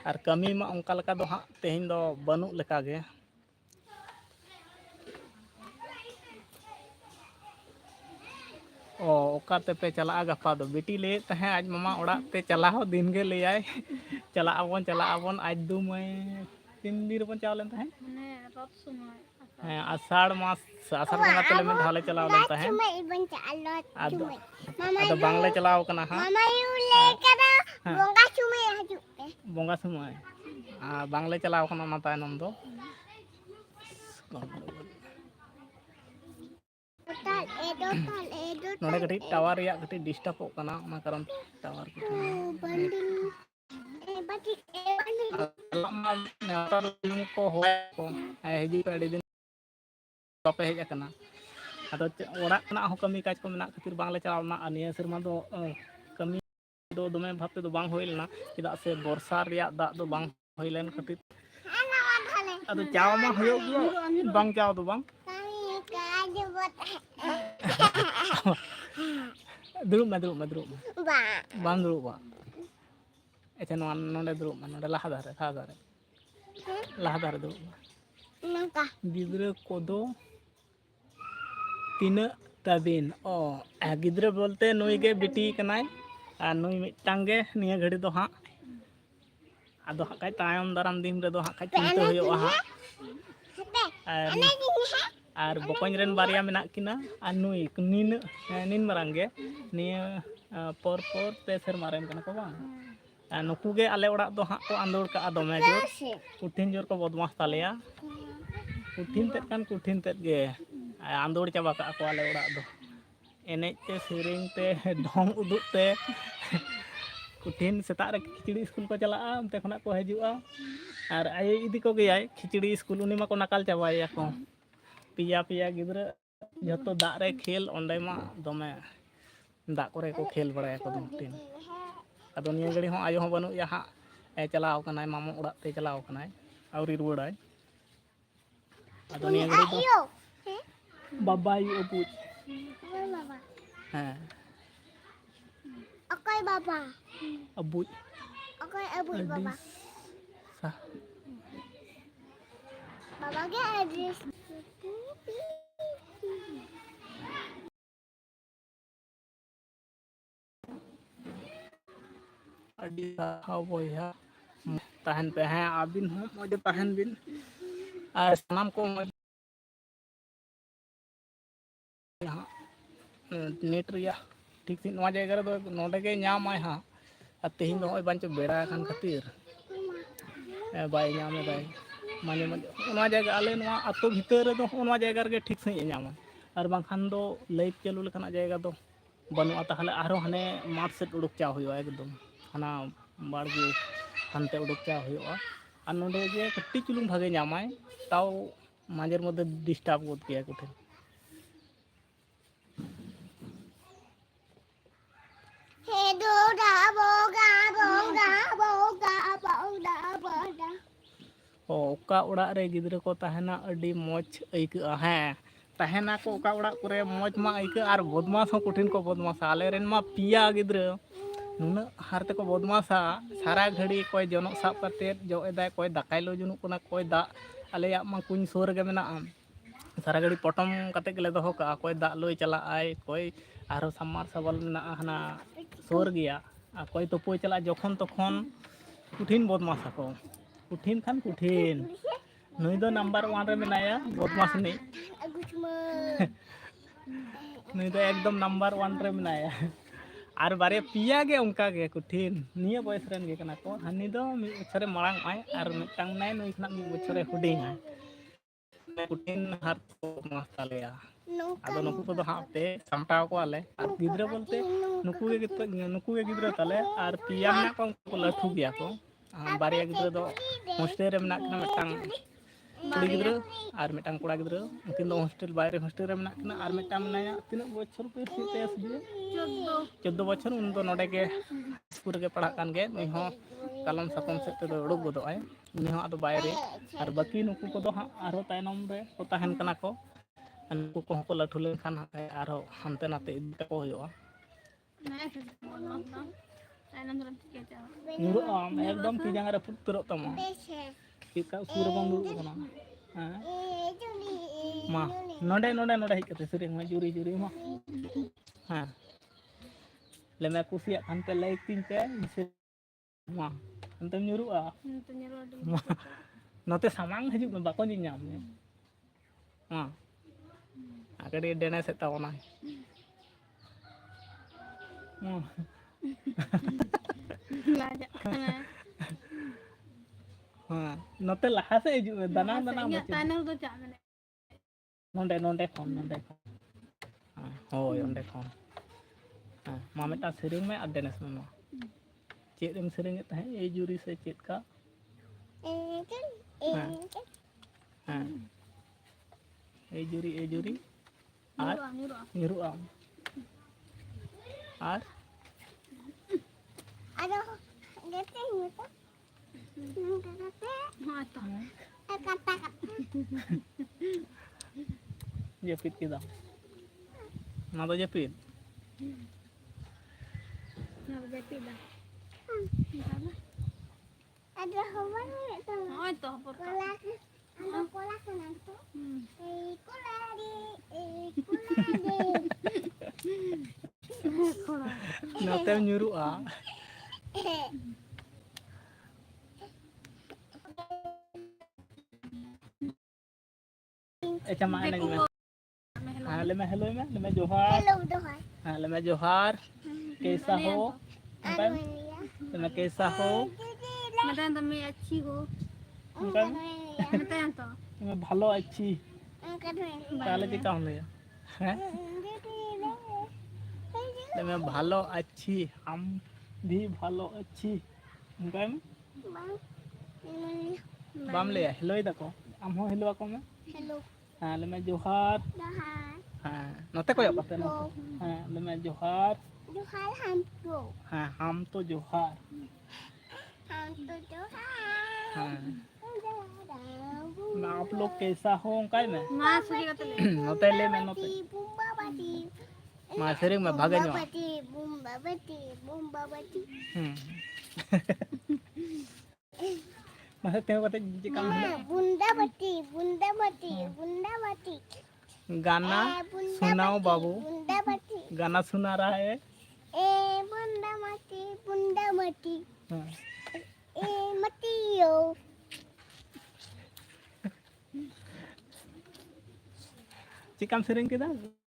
और कमी मा उनका लका दो हाँ तेहिन दो बनु लका गे ओ ओकाते पे चला गपा दो बेटी ले तहे आज मामा ओड़ा ते चला हो दिन गे ले आए चला आवन आज दु मई 3 दिन बन चावलन तहे माने रत समय हां आषाढ़ मास आषाढ़ बंगा तले में धाले चलावलन तहे आदो बांग्ला चलाव कना हां मामा यू ले करा बोंगा समय हजू बोंगा समय बांग्ला चलाव कना ना तायनम दो नोडे कटी टावर या कटी डिस्टर्ब कना ना कारण टावर को होय को हेजी पे दिन पे हेज कना आदो ओड़ा कना हो कमी काज को मेना खातिर बांग्ला चलावना निया सिरमा दो कमी दो दमे भाबते दो बांग होइलना किदा से वर्षा रिया दा दो बांग होइलन खातिर आदो चाव मा होयो बांग चाव दो बांग दुरुब मा बांग दुरुब बा अच्छा नोंडे दुरुब मा नोंडे लाहा धारे दुरुब मा Nangka. गिद्रा कोदो तीना ताबिन ओ गिद्रा बोलते नुई गे बिटी कनाय और नुई मिटांग गे निया घड़ी दो हाँ आदो हाँ काई तायम दाराम दिन रे दो हाँ काई चिंता हुयो हाँ और बकोኝ रेन बारिया मेना किना और नुई निन मरांगे निया पर पे सेरमा रेन कना को बांग नुकू गे आले ओड़ा दो हाँ को आंदोड़ का दमे जोर कुठिन जोर को बदमाश तालेया कुठिन तेद गे आंदोड़ चाबा का को आले ओड़ा दो एनेज ते सेरिंग ते ढोंग उदुग ते कुठिन सेता रे खिचड़ी स्कूल को चला उनते खना को हजुआ और आये इदी को गयाय खिचड़ी स्कूल उनी मा को नकाल चाबाया को पिया पिया गिद्रा जतो दा रे खेल ओंडे मा दमे दा करे को खेल बड़ाया को दुटिन अदो निया गड़ी हो आयो हो बनु या हा ए चलाव कनाय मामू उड़ा ते चलाव कनाय आउरी रुवाड़ाय अदो निया गड़ी दो बाबा यू अबू हाँ Oke baba. Abu Oke abu baba. सा Baba ke address. अडी सा बोया तहन पे हैं आबिन हो मजे तहन बिन और सनाम को यहाँ नेट रिया ठीक थी नवा जगह रे दो नोडे के नाम आय हां तेहिन दो होय बांचो बेड़ा खान खातिर बाय नाम बाय माने नवा जगह आले नवा अतो भीतर रे दो नवा जगह रे ठीक सही नाम और बांखान दो लाइट चालू लेखाना जगह दो बनुआ ताहले आरो हने माठ सेट उडुक चा हुयो एकदम हना बाड़गे हनते उडुक चा हुयो और नोडे जे कट्टी चुलुंग भागे नामाय ताव माजेर मध्य डिस्टर्ब गोद गया कुठे ओका उड़ा रे गिद्रा को तहना अडी मौज आइका हैं तहना को ओका उड़ा करे मौज मा आइका और बदमाश हो कुठिन को बदमाश आले रेन मा पिया गिद्रा नुना हारते को बदमाशा सारा घड़ी कोई जनक साब करते जो एदाय कोई दाकाय लो जुनु कोना कोई दा आलेया मा कुñ सोर गे मेना सारा घड़ी पटम कते गेले दोहो का कोई दा लोई चला आय कोई आरो सम्मार सबल मेना हना सोर गया कोई तो पोय चला जखन तखन कुठिन बदमाशा को कुठिन खान कुठिन नुई दो नंबर 1 रे मेनाया बदमाश नहीं नुई दो एकदम नंबर 1 रे मेनाया और बारे पिया गे उनका गे कुठिन निया बयस रेन गे कना को हनी दो मी बछरे मांग आय और मिटांग नाय नुई खना मी बछरे हुडिंग आय कुठिन हार को मस्तालेया आदो नुकु को दो हाते सामटाव को आले और गिद्रा बोलते नुकु गे गिद्रा ताले और पिया ना को लठु गया को बारिया गिद्रा दो हॉस्टेल रे मेना कना मिटांग कुड़ी गिद्रा और मिटांग कोड़ा गिद्रा उनकिन दो हॉस्टेल बाहर हॉस्टेल रे मेना कना और मिटांग नाया तीन बछर पे सीते असबी 14 बछर उन दो नोडे के स्कूल गे पढ़ा कान गे नुई हो कलम सकम से तो उडुक गोदो आय उनी हो आदो बायरे और बाकी नुकु को दो आरो तायनम रे को तहन कना को नुकु को को लठु लेन खान आरो हनते नाते इदि को होयो नुरु आम एकदम ती जंगा रे पुतरो तमा चिका सुर बम नुरु कोना हां मा नोडे हिक कते सरिंग मा जुरी मा हां ले मैं कुसिया खानते लाइक तीन पे मा अंतम nyuruआ नोते सामांग हजू में बाको नियाम ने मा आकड़ी डेने से तावना लाजा हां नोते लहा से हजू दाना तानर दो चा नोंडे खन हां होय ओंडे खन हां मा मेटा सेरिंग में अडेनेस में मा चेत एम सेरिंग तहे ए जुरी से चेत का हां ए जुरी और nyuruआ और Aduh, gete gitu. Mata. Kata. Jepit kita. Mata jepit. Nggak jepit dah. Ada hewan itu. Oh itu apa? Kola. Ada kola kan itu. Kola di. Kola di. Notem nyuruh ah. Cama anak ni. हाँ ले मैं hello जोहार Hello dohan. हाँ ले मैं जोहार कैसा हो Ano niya? ले मैं कैसा हो Matayan to may अच्छी हो. उनका Matayan to. मैं भालो अच्छी Ang kaduen. ताले जी काम ले हैं ले मैं भालो अच्छी हम भी भालो अच्छी उनका में बाम ले हेलो ही तको हम हो हेलो को में Hello हाँ ले मैं जोहार dohan. हाँ नोते को या पता ना हाँ ले मैं जोहार Dohan hantu. हाँ हम तो जोहार Hantu dohan. हाँ मैं आप लोग कैसा हो उनका में Mas suri ka tali. नोते ले मैं नोते Bumba bati. मासेरे में भागे जो Bumba bati. मासे तेरे को जी काम है Bunda bati. गाना सुनाओ बाबू Bunda bati. गाना सुना रहा है Bunda mati. हाँ, Mati yo. चिकम सेरिंग के दा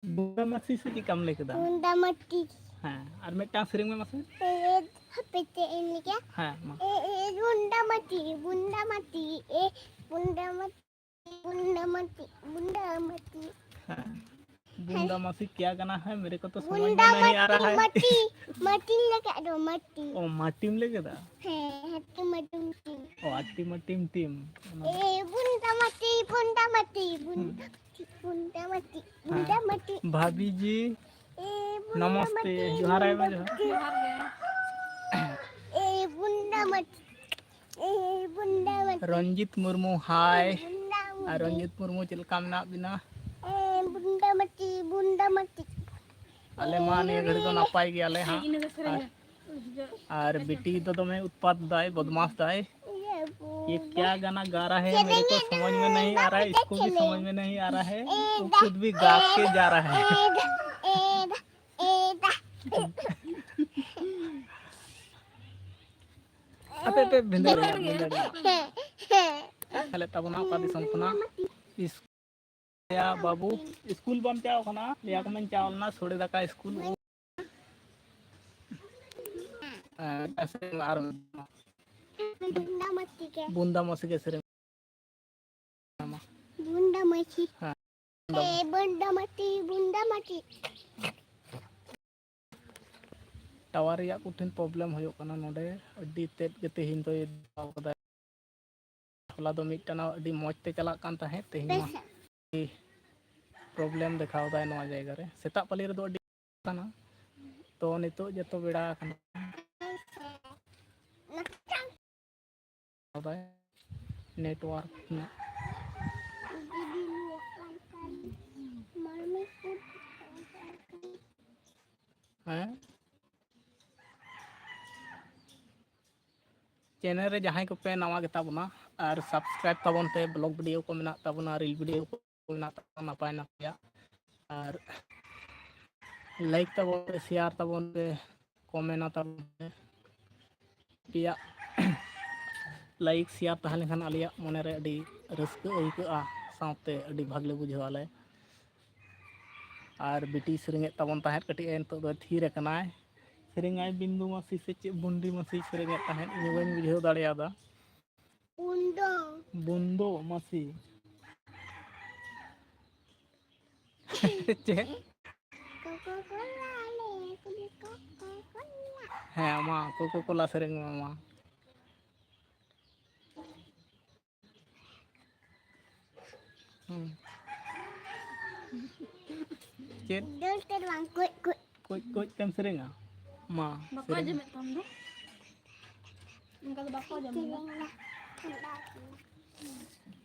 बुरा मसी से चिकम लेके दा Bunda mati. हाँ और मैं टांग सेरिंग में मसे Hapete ini ya. हाँ माँ Bunda mati. Bunda mati. हाँ बूंदा मासी क्या गाना है मेरे को तो समझ में Bunda नहीं आ रहा है mati lagi ada mati. ओ माटीम लेके दा Hati mati. ओ आटी मटीम team Bunda mati. Bunda mati. भाभी जी Bunda नमस्ते जोहार है मैं जोहार Bunda mati. Bunda mati. Ranjit Murmu हाय Bunda और रंजित मुर्मू चिलका में बिना Bunda mati. अले माँ ने घड़ी तो नापाई गया ले हाँ Ina ka suri. और बेटी तो मैं उत्पात दाए बदमाश दाए Iya, Bu. ये क्या गाना गा रहा है मेरे को समझ में नहीं आ रहा है इसको भी समझ में नहीं आ रहा है वो खुद भी गा के जा रहा है अबे पे भिंदर हले तब ना का दिसम खना इस या बाबू स्कूल बम चाओ खना लिया को मैं चावल ना छोड़े दका स्कूल वो ऐसे आर Bunda mati ke? बूंदा मसी के सिरे Bunda mati. हाँ Bunda mati. टावर या कुठिन प्रॉब्लम होयो कना नोडे अड्डी तेद के तेहिन तो ये दाव कदा होला दो मिटना अड्डी मौज ते चला कान ताहे तेहिन मा प्रॉब्लम दिखाव दाय नवा जायगा रे सेता पली रे दो अड्डी कना तो नितो जतो बेड़ा कना दाय नेटवर्क ना Mami हैं चैनल रे जहां को पे नवा गेता बना और सब्सक्राइब ताबन पे ब्लॉग वीडियो को मेना ताबना रील वीडियो को मेना ताबना नापाय नापाया और लाइक ताबन पे शेयर ताबन पे कमेंट ताबन पे पिया लाइक शेयर तहले खान आलिया मने रे अडी रस्क अइका साथे अडी भागले बुझाले और बेटी सेरेंगे ताबन ताहे कटी एन तो थीर कनाय सेरेंगाय बिंदु मासी से चे बुंडी मासी सेरेंगे ताहे इन बन बुझाव दाड़ियादा Undo. बुंदो मासी चे Coca-Cola le. Coca-Cola. है माँ कोको कोला सेरेंग मामा चेत Dul terbang kut. कोई tem सेरेंगा माँ Bako aja met tom do. Kalau bako aja met.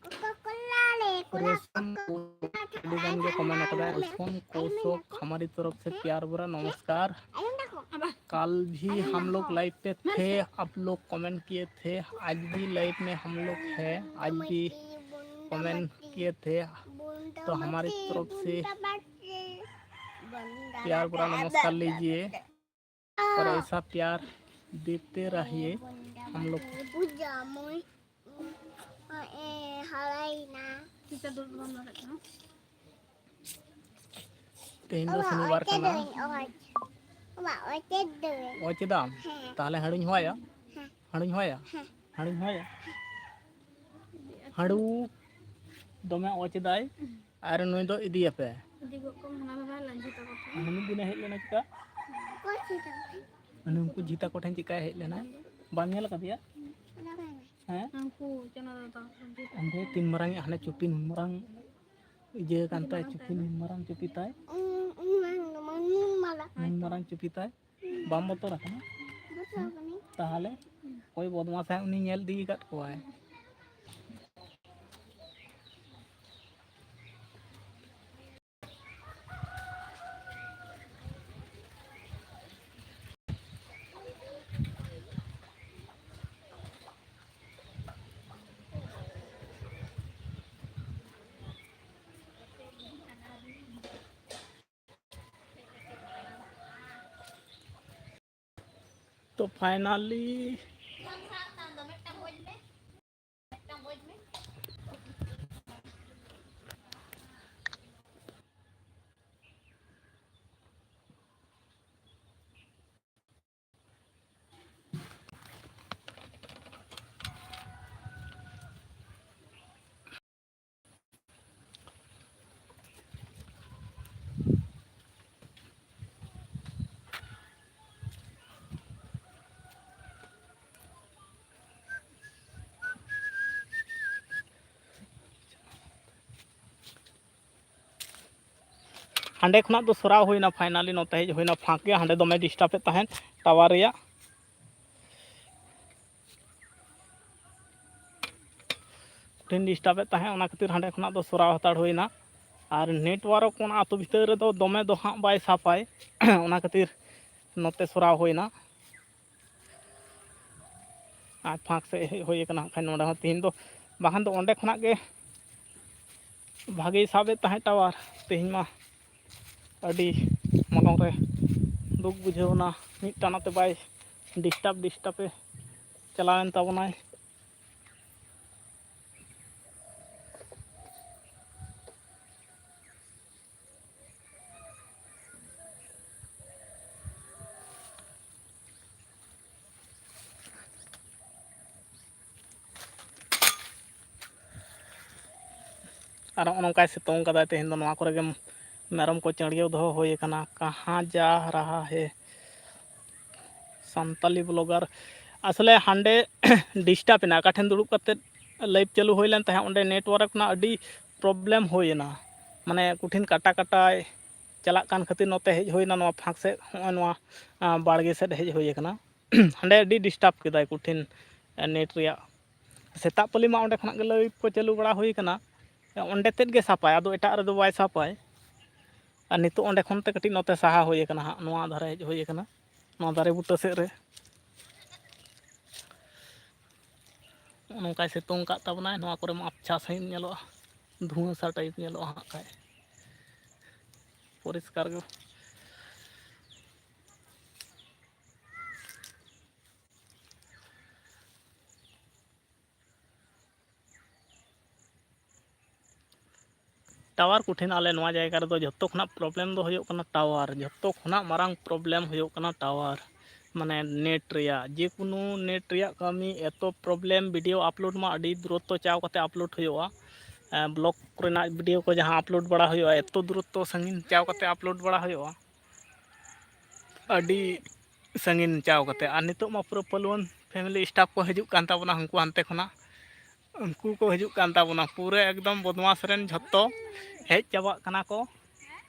Coca-Cola le. रोशन को कमेंट करा रोशन कोसो हमारी तरफ से प्यार भरा नमस्कार Ayun ako. Aba. कल भी हम लोग लाइव पे थे, आप लोग कमेंट किए थे। आज भी लाइव में हम लोग हैं, आज भी कमेंट किए थे। तो हमारी तरफ से प्यार भरा नमस्कार लीजिए और ऐसा प्यार देते रहिए हम लोग को। तेहन दो शनिवार कना ओ चेदाम ताले हड़ुñ होया हड़ुñ होया हड़ुñ होया हड़ू दमे ओ चेदाय आर नुई दो इदिया पे हनु दिन हेज लेना चिका हनु उनको जीता कोठन चिका हेज लेना बाम नेल कदिया हैं अंदे तीन मरंग हने चुपी मरंग इजे कांता चुपी मरंग चुपी ताय मरंग चुपी ताय बाम बतो रखना ताहले कोई बदमाश है उनी नेल दी काट कोआय तो फाइनली हांडे खुना तो सराव होइना फाइनली नोते हेज होइना फाँक गया हांडे दमे डिस्टर्ब तहन टावर रिया टिन डिस्टर्ब तहन ओना खातिर हांडे खुना तो सराव हताड़ होइना और नेटवर्क ओना आतो भीतर रे दो दमे दो हां बाय सापाय ओना खातिर नोते सराव होइना आज फाँक से होय कना खान नोडे हो तीन दो बाहन दो ओंडे खुना के भागे साबे तहन टावर तेहिन मा अड़ी मनों रे दुख बुझेवना मिटानाते बाय डिस्टर्ब चलावेन ताबनाय और नौकाय सितों कदा तेहन दो नवा करे गे मेरम को चढ़ियो दो होय कना कहाँ जा रहा है संताली ब्लॉगर असले हांडे डिस्टर्ब ना काठेन दुड़ुब कते लाइव चालू होय लेन तहे ओंडे नेटवर्क ना अडी प्रॉब्लम होयना माने कुठिन काटा काटाय चला कान खातिर नोते हेज होयना नवा फाँक से नवा बाड़गे से हेज होय कना हांडे अडी डिस्टर्ब केदाय कुठिन नेट रिया सेता पली मा ओंडे खना गे लाइव को चालू बड़ा होय कना ओंडे तेद गे सापाय आदो एटा रे दो बाय सापाय और नितो ओंडे खनते कटी नोते साहा होय कना हा नवा धारे हेज होय कना नवा दारे बुटा सेद रे नौकाय सितों का ताबनाय नवा करे मा अच्छा सही नेलो धुआं सा टाइप नेलो हा काय परिष्कार गे टावर कुठिन आले नवा जायगा रे दो जत्तो खना प्रॉब्लम दो होयो कना टावर जत्तो खना मारांग प्रॉब्लम होयो कना टावर माने नेट रिया जे कोनो नेट रिया कमी एतो प्रॉब्लम वीडियो अपलोड मा अडी दूरत्व चाव कते अपलोड होयोआ ब्लॉग रेना वीडियो को जहां अपलोड बड़ा होयोआ एतो दूरत्व संगीन चाव कते अपलोड बड़ा होयोआ अडी संगीन चाव कते आ नितो मा पूरा पलवन फैमिली स्टाफ को हिजुक कान ताबना हमको हानते खना उनको को हिजुक कान ताबना पूरे एकदम बदमाश रेन झत्तो हेज चाबा कना को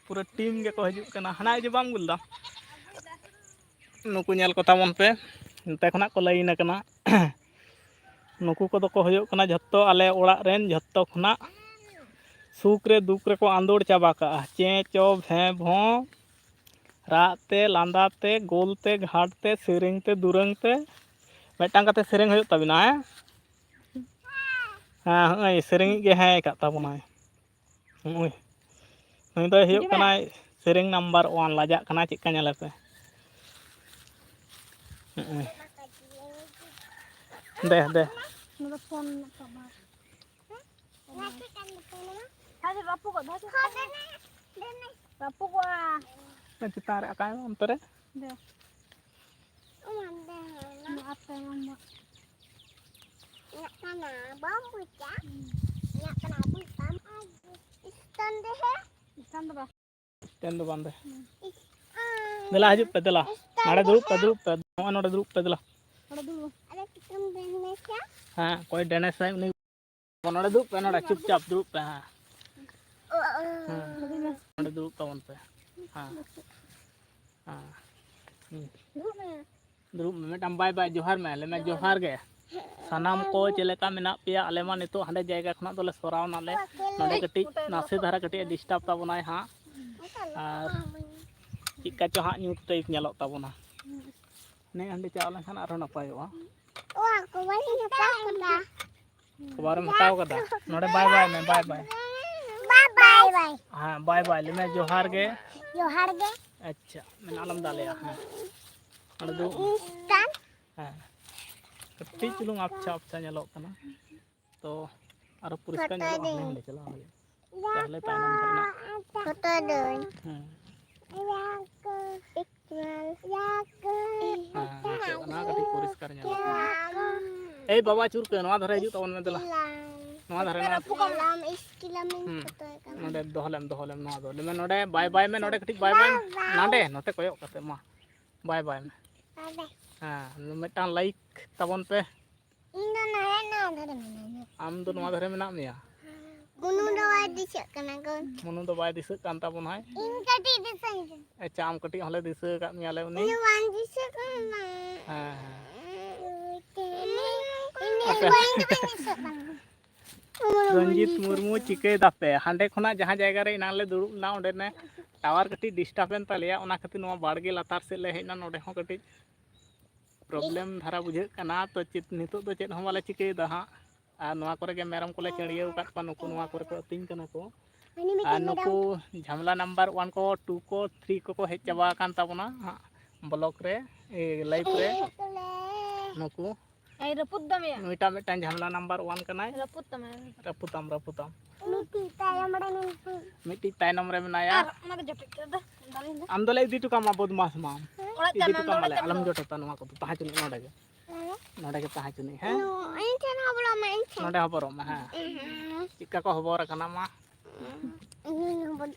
पूरा टीम के को हिजुक कना हना जे बाम गुलदा नुकु नेल को ताबन पे नते खना को लाइन कना नुकु को दो को होयो कना झत्तो आले ओड़ा रेन झत्तो खना सुख रे दुख रे को आंदोड़ चाबा का चे चो भे भो राग ते लांदा ते गोल ते घाट ते सेरेंग ते दुरंग ते मिट्टांग कते सेरेंग हुयुग ताबिना हैं हाँ हई सेरेंग गे हैं का ताबोनाय हई नई दो हुयुग कनाय सेरेंग नंबर 1 लाजाक कना चिक्का नेले पे दे दे Nada phone na kabar. Hadi rapu ko, hadi. Rapu ko ah. चितार अकाय अंतरे De. Ni apa mama? Nak kena bom bucak. Nak kena butam. Istan deh. Istan ba? Ten दो बंदे दला हजुप पे दला नाड़े दुरुप पे नोड़े दुरुप पे दला Ada dulu. Ada kita Indonesia. हाँ कोई डैनेस है नहीं नोड़े दुरुप पे नोड़े चुपचाप दुरुप पे हाँ नोड़े दुरुप पे वन पे हाँ हाँ दुरुप में मिटम बाय बाय जोहार में ले मैं जोहार गे सानाम को चलेका मेना पिया आले मा नितो हांडे जायगा खना दोले सोराव नाले नोड़े कटी नासे धारा कटी डिस्टर्ब ताबोनाय हाँ और चिक्का चो हाँ न्यूट टाइप नेलोग ताबोना ने हांडे चाव लेखान आरो नपायोगा Wah, kau masih nampak kena. खबर में हटाओ कदा नोड़े बाय बाय में bye bye Bye bye bye. हाँ बाय बाय ले मैं जोहार गे Johar ge. अच्छा मैं नालम डाले हाँ नोड़े दो Instan. हाँ कटी चुलुंग अच्छा नेलोग कना तो आरो पुरस्कार नेलोग हांडे चला पहले तायनम धरना Foto dong. हाँ Yaku. Ikmal. Yaku. हाँ ना कटी पुरस्कार नेलोग Yaku. ए बाबा चुर के नवा धरे हिजू तवन में दला नवा धरे ना Kilam iskilamin foto kan. नोडे दोहलेम नवा दो ले मैं नोडे बाय बाय में नोडे कटी बाय बाय नाडे नोते कोयो कते मा बाय बाय में Ada. हाँ मिटान लाइक तबन पे Indo naya na ada mana. आम दो नवा धरे में ना मिया Gunung dawa disek kana kon. मनु दो बाय दिस कान तबन हाय Ingkati disek. अच्छा आम कटी हले दिस का मिया ले उनी Ini wan disek kana. हाँ Ini bayi disek kana. Ranjit Murmu चिके दापे हांडे खना जहां जायगा रे इनाले दुरुब ना ओंडे ने टावर कटी डिस्टर्ब एन तालिया ओना खातिर नवा बाड़गे लातार से ले हेना नोडे हो कटी प्रॉब्लम धारा बुझे कना तो चित नितो तो चेत हम वाले चिके दा हां आ नवा करे के मेरम कोले चड़ियो काट पा नुकु नवा करे को तिन कना को आ नुकु झमला नंबर 1 को 2 को 3 को हेज चाबा कान ताबना ब्लॉक रे लाइव रे नुकु Ay raput dam ya. नुइटा मिटान झमला नंबर 1 कनाय Raput dam ya. रपुतम Miti tayo mrene. मिट्टी तायनम रे मेनाया Ana ke jopik da. Dalin da. आम दोले इदी टुका मा बदमाश माम Ora इदी tamam टुका da. माले आलम जोटता नवा को ताहा चुनी नोडे के ताहा चुनी हैं Ini chana bola main. नोडे हबरो मा हां चिक्का को हबर कना मा Ini nombor.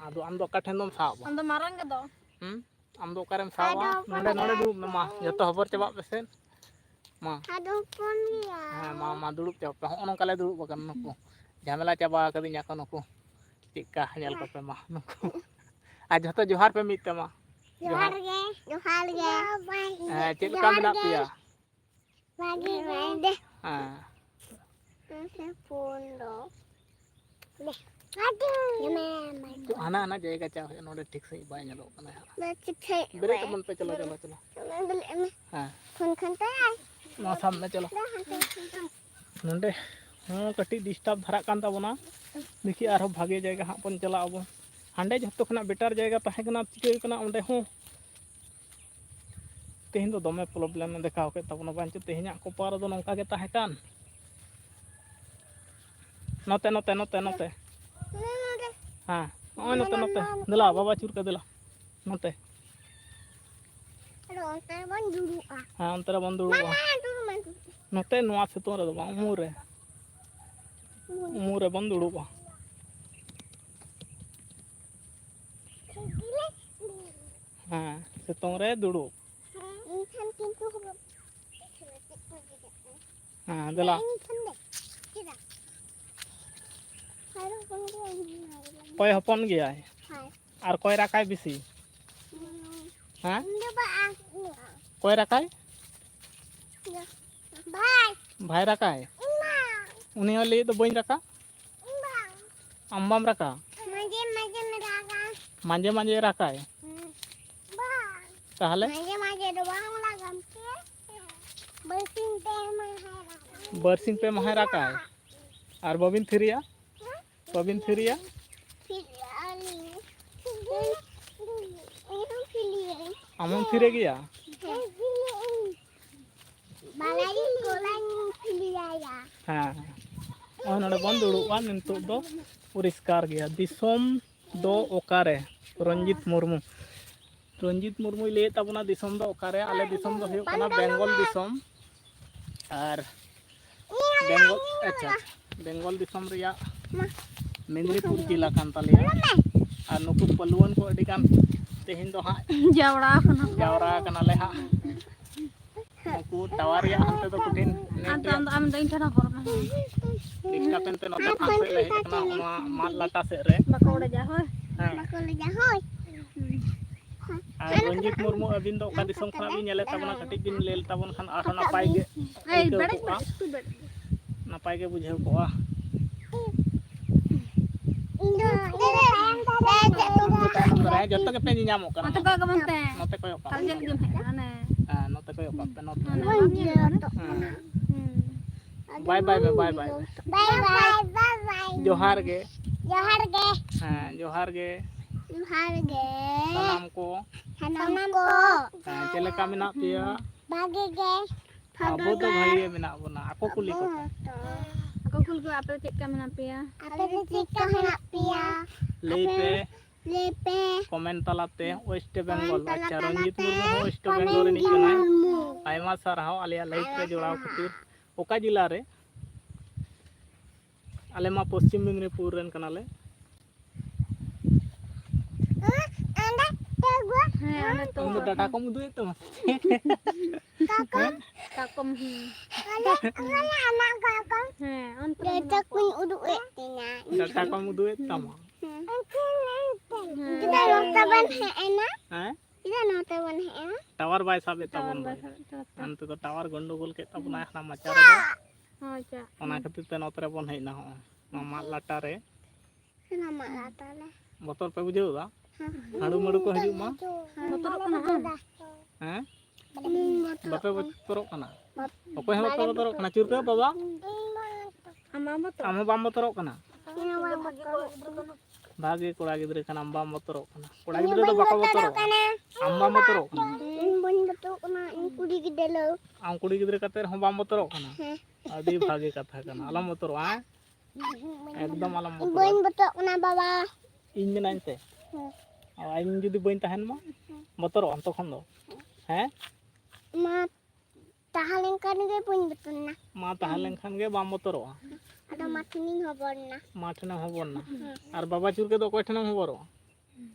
आदो आम दो काठेन दम साब Anda marang ke do? आम दो कारेम साबा नोडे दुरुब मा जतो हबर चबा पेसे मा Ada pun ya. हां मा दुरुब चबा पे होन काले दुरुब बकन नको झमेला चबा कदिnya को नको चिक्का नेल को पे मा नको आ जतो जोहार पे मिते मा Johar ge. Johar ge. चेद का मेना पिया Bagi main deh. हां Telepon do. Deh. Aduh. Ya memang. तो आना आना जाएगा चाहे नोडे ठीक से बाय नेलो कना Baca cek. बेरे तमन पे चलो Beli ini. हां Phone kantai. ना सामने चलो Dah hantar. नोडे हाँ कटी डिस्टर्ब धरा कान ताबोना देखिए आरो भागे जाएगा हाँ पन चला अब हांडे जतो खना बेटर जाएगा ताहे कना चिके कना ओंडे हो तेहिन दो दमे प्रॉब्लम देखाव के ताबोना बांचो तेहिना को पार दो नोंका के ताहे कान नोते नोते नोते नोते हाँ ओय नोते नोते दिला बाबा चुर के दिला नोते Aduh, telepon dulu ah. हाँ अंतरा बंद दुड़ुबा Dulu main. नोते नोआ सितों रे दो बा मुरे बंद दुड़ुबा हाँ सितों रे दुड़ुब Insan pintu. हाँ दिला Insan deh. Tidak. Harus kemudian. कोई हपन गया है Hai. और कोई रखा है बिसी हाँ Coba ah. कोई रखा है Bye. भाई रखा है Bang. उन्हीं वाले तो बइन रखा Bang. अम्बम रखा Majem majem raga. मांझे मांझे रखा है ताहले माजे माजे दो बांग लागam ke. Bersin teh mahara. बरसिंग पे महारा का है और बबिन थिरिया Filiali. Ini filiali. आमन थिरे गया Balai kolan filiaya. हाँ और नोड़े बन दुड़ुआ निंतु दो परिष्कार गया दिसोम दो ओकारे रंजित मुर्मू ले ताबना दिसोम दो ओकारे आले दिसोम दो हुयो कना बेंगल दिसोम और बेंगल अच्छा बेंगल दिसोम रिया मेदिनीपुर जिला कान तालिया और नुकु पलुवन को अडी गान तेहिन दो हाँ जावड़ा कना ले हाँ नुकु टावर या हंते दो कुटिन am da intana porna निष्ठा पेनते नोते फांसे ले कना ओना माल लाटा से रे bako udah jahoy हाँ Bakal jahoy. और रंजित मुर्मू अबिन दो ओका दिसोम खना बिन नेले ताबना कटिज बिन लेल ताबन खान आरो नापाय गे hey aikaw beda koa, beda नापाय गे बुझेव कोआ Indo. रे जत्तो के पे ᱧᱟᱢᱚᱜ ᱠᱟᱱᱟ mata ka gamante नोते कोयो का kal jam jam ane हां नोते कोयो का पे नोते Bye bye bye bye bye bye. जोहार गे Johar ge. हां जोहार गे Johar ge. सलाम को Sanam ko. हां चले का मेना पिया Bagi ge. अब तो भाई मेना बना ako कुली को aku kul ko apel cek ka menapia Apa tu cika hendak pia. ले पे Lepe. कमेंट तलाते वेस्ट बंगाल अच्छा रंजित मुर्मू वेस्ट बंगाल रे निकनाय आयमा सारहाव आलिया लाइफ रे जोड़ाव खातिर ओका जिला रे आले मा पश्चिम मेदिनीपुर रेन कनाले Anda tegua. he ane to तुम डाटा को मुदु तो takom Kalau anak kakak. he antra Kita kun uduk etina. Data को मुदु तमा Kita nonton enak. हैं Kita nonton enak. टावर बाय साबे तबन ha अंत तो टावर गंडगोल के तबना हना मचा रे cha ओना खातिर ते नोतरे बन हेना हो मामा लाटा रे Nama lata le. बतर पे बुझेउ दा हाडू मडू को हजू मा botorok kana हैं Motor. बापे बतरक कना ओको हे बतरक कना चुरके बाबा ama botor आम बाम बतरक कना Ini भागे कोड़ा गिद्रे कना बाम बतरक कना कोड़ा गिद्रे तो बाको बतरक आम बाम बतरक कना bon betul kena ini kudi gede lo. आम कुड़ी गिद्रे कते हम बाम बतरक कना आदि भागे कथा कना अलम बतर हैं एकदम अलम बतर Bon betul kena bawa. इन मेनाइन ते आइन जुदी बइन तहन मा बतरक अंत खन दो हैं Ma tahan kan ge bon betul na. मा ताहलेन खान गे balm बतरक Ada matini hobon na. मा ठने हबन ना और बाबा चुरके दो कोय ठने हबरो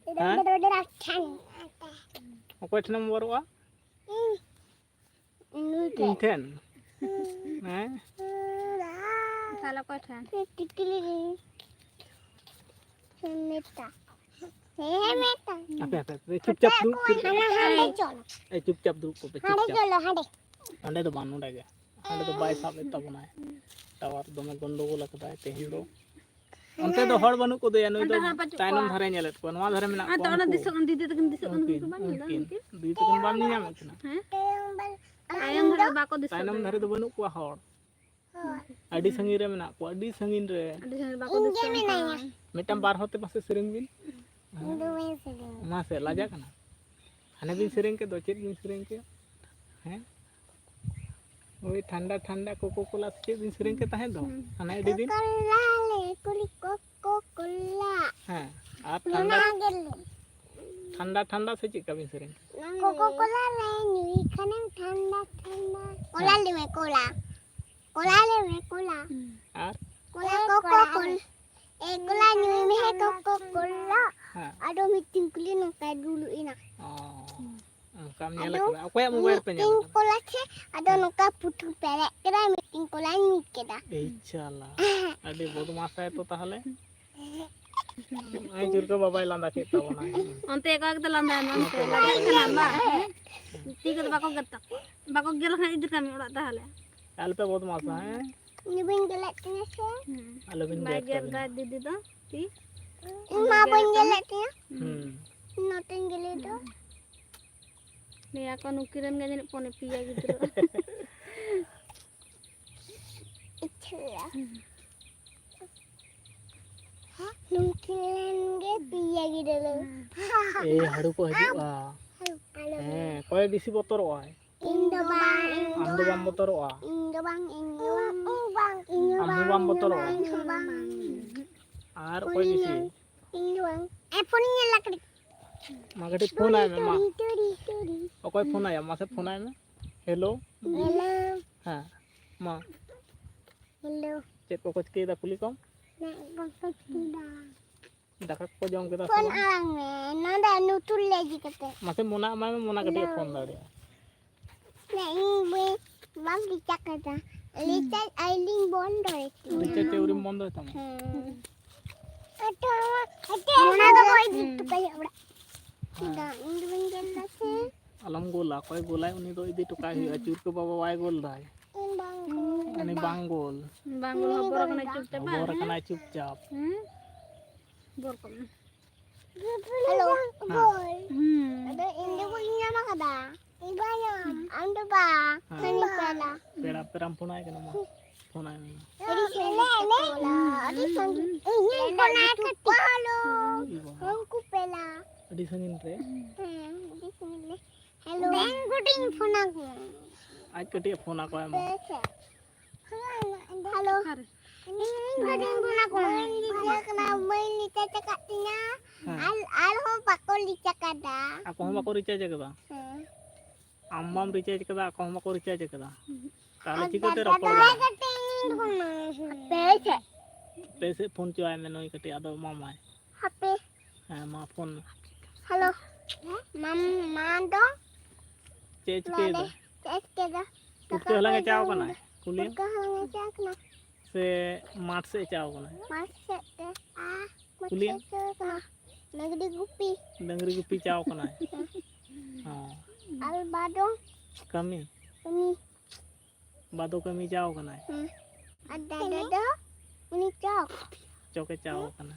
Tidak betul rakan. कोय ठने हबरो Ini इन ठेन हैं sala ko than tikili ni. Meta. Meta. apa apa चुपचाप दू Hade cholo. ए चुपचाप दू को पे Hade चुपचाप cholo hade. अंडे तो बानू डागे अंडे तो बाय साबे तबना टावर दमे गंडगोल कदाय तेहि दो अंते दो हड़ बनु को दे नुई दो ताइनम धारे नेलेत को नवा धारे मेना ata ona disok didi takin disok उनकिन उनकिन दी तकन बाम नि नाम कना he ayam dhara bako disok ताइनम धारे दो बनु को हड़ अडी संगी रे मेना को अडी संगिन रे adi sar bako disok मिटम बार होते पासे सिरिंग बिन Ini main sedih. मा से लाजा कना हने बिन सिरिंग के दो चेत बिन सिरिंग के हैं ओई ठंडा ठंडा कोको कोला से बिन सिरिंग के ताहे दो हने एडी दिन Kola le, kuli koko kola. हैं आप ठंडा Nagel. ठंडा ठंडा से चिका बिन सिरिंग Koko kola le, nyui kanang ठंडा ठंडा. Kola le me kola. Kola le me kola. और Kola koko kola. Kola nyui me koko kola. हां Aduh meeting kuli nongka dulu ina. काम नेला कर ओकोया मोबाइल पे नेला Meeting kola che, aduh nongka putu pelek kira meeting kola nyui kira. ए चला अडी बदमाश है तो ताहले आई जुर को मोबाइल लांदा के तबना onte ko agta landa onte lagi lamba tiga bako gatak bako gel khan idir kami orak tahale आल पे बदमाश है Ini bing gelak tina se. आलो बिन ba देख gel da didi do ti Ma bing gelak tina. Hmm Notin gele do. Nih aku nukiran gak jadi pone pia gitu. Ichla. Nungkilan ge piye gitu loh. haru ko hijua koy bisi botoroa Indo bang, am do bam botoroa Indo bang, am do bam botoroa Indo bang. ar koy bisi Indo bang. Phone nyala kali. ma kati phone ay me ma Turi. okoy phone ay ma se phone ay me hello Hello. ha ma Hello. chet ko ko ke da kuli kom Nak bangkat tidak. daka ko jom ke da Phone alang me. Nada nutul lagi kata. ma se mona ma me mona kati phone dare Nak ini bang dicak kata. Lihat ailing bondo itu. richa teuri bondo tam Mona तो कोई भी kayak udah. Tidak, ini benjel sih. alam gola koy golay uni do idi tukai hu achur ko baba way gol dai ani bangol Bangun hobor kena cup bor kana chupchap Borkom. Halo, boy. Hmm. Ada ini punya makada. Ibayam, anda ba? Kani pala. pera peram phone ay kana ma phone ay me Jadi sini. Adi sangi. Ini pala kepalo. Aku pela. adi sanin re Di sini. Hello. Bengkuting phone aku. aj kati phone ko ma Halo. Ini gading phone aku. Dia kena main di cakatnya. Al ho pakol di cakada. ako homa ko recharge kada ammam recharge kada ako homa ko recharge kada kala chikate ropor Pece. पैसे phone जो आए मैंने कटे आदो मामा HP. है मां phone Halo. Mama dong. Chase के दा Cek kita. कुत्ते हलंगे चाव कना कुली Halangnya cek na. से माठ से चाव कना Masuk deh. Kuliah? Masuk na. Negeri gupi. Dungaree Gupi चाव कना हां Albadong. कमी Ini. बादो कमी चाव कना Ada. Ini cok. चौके चाव कना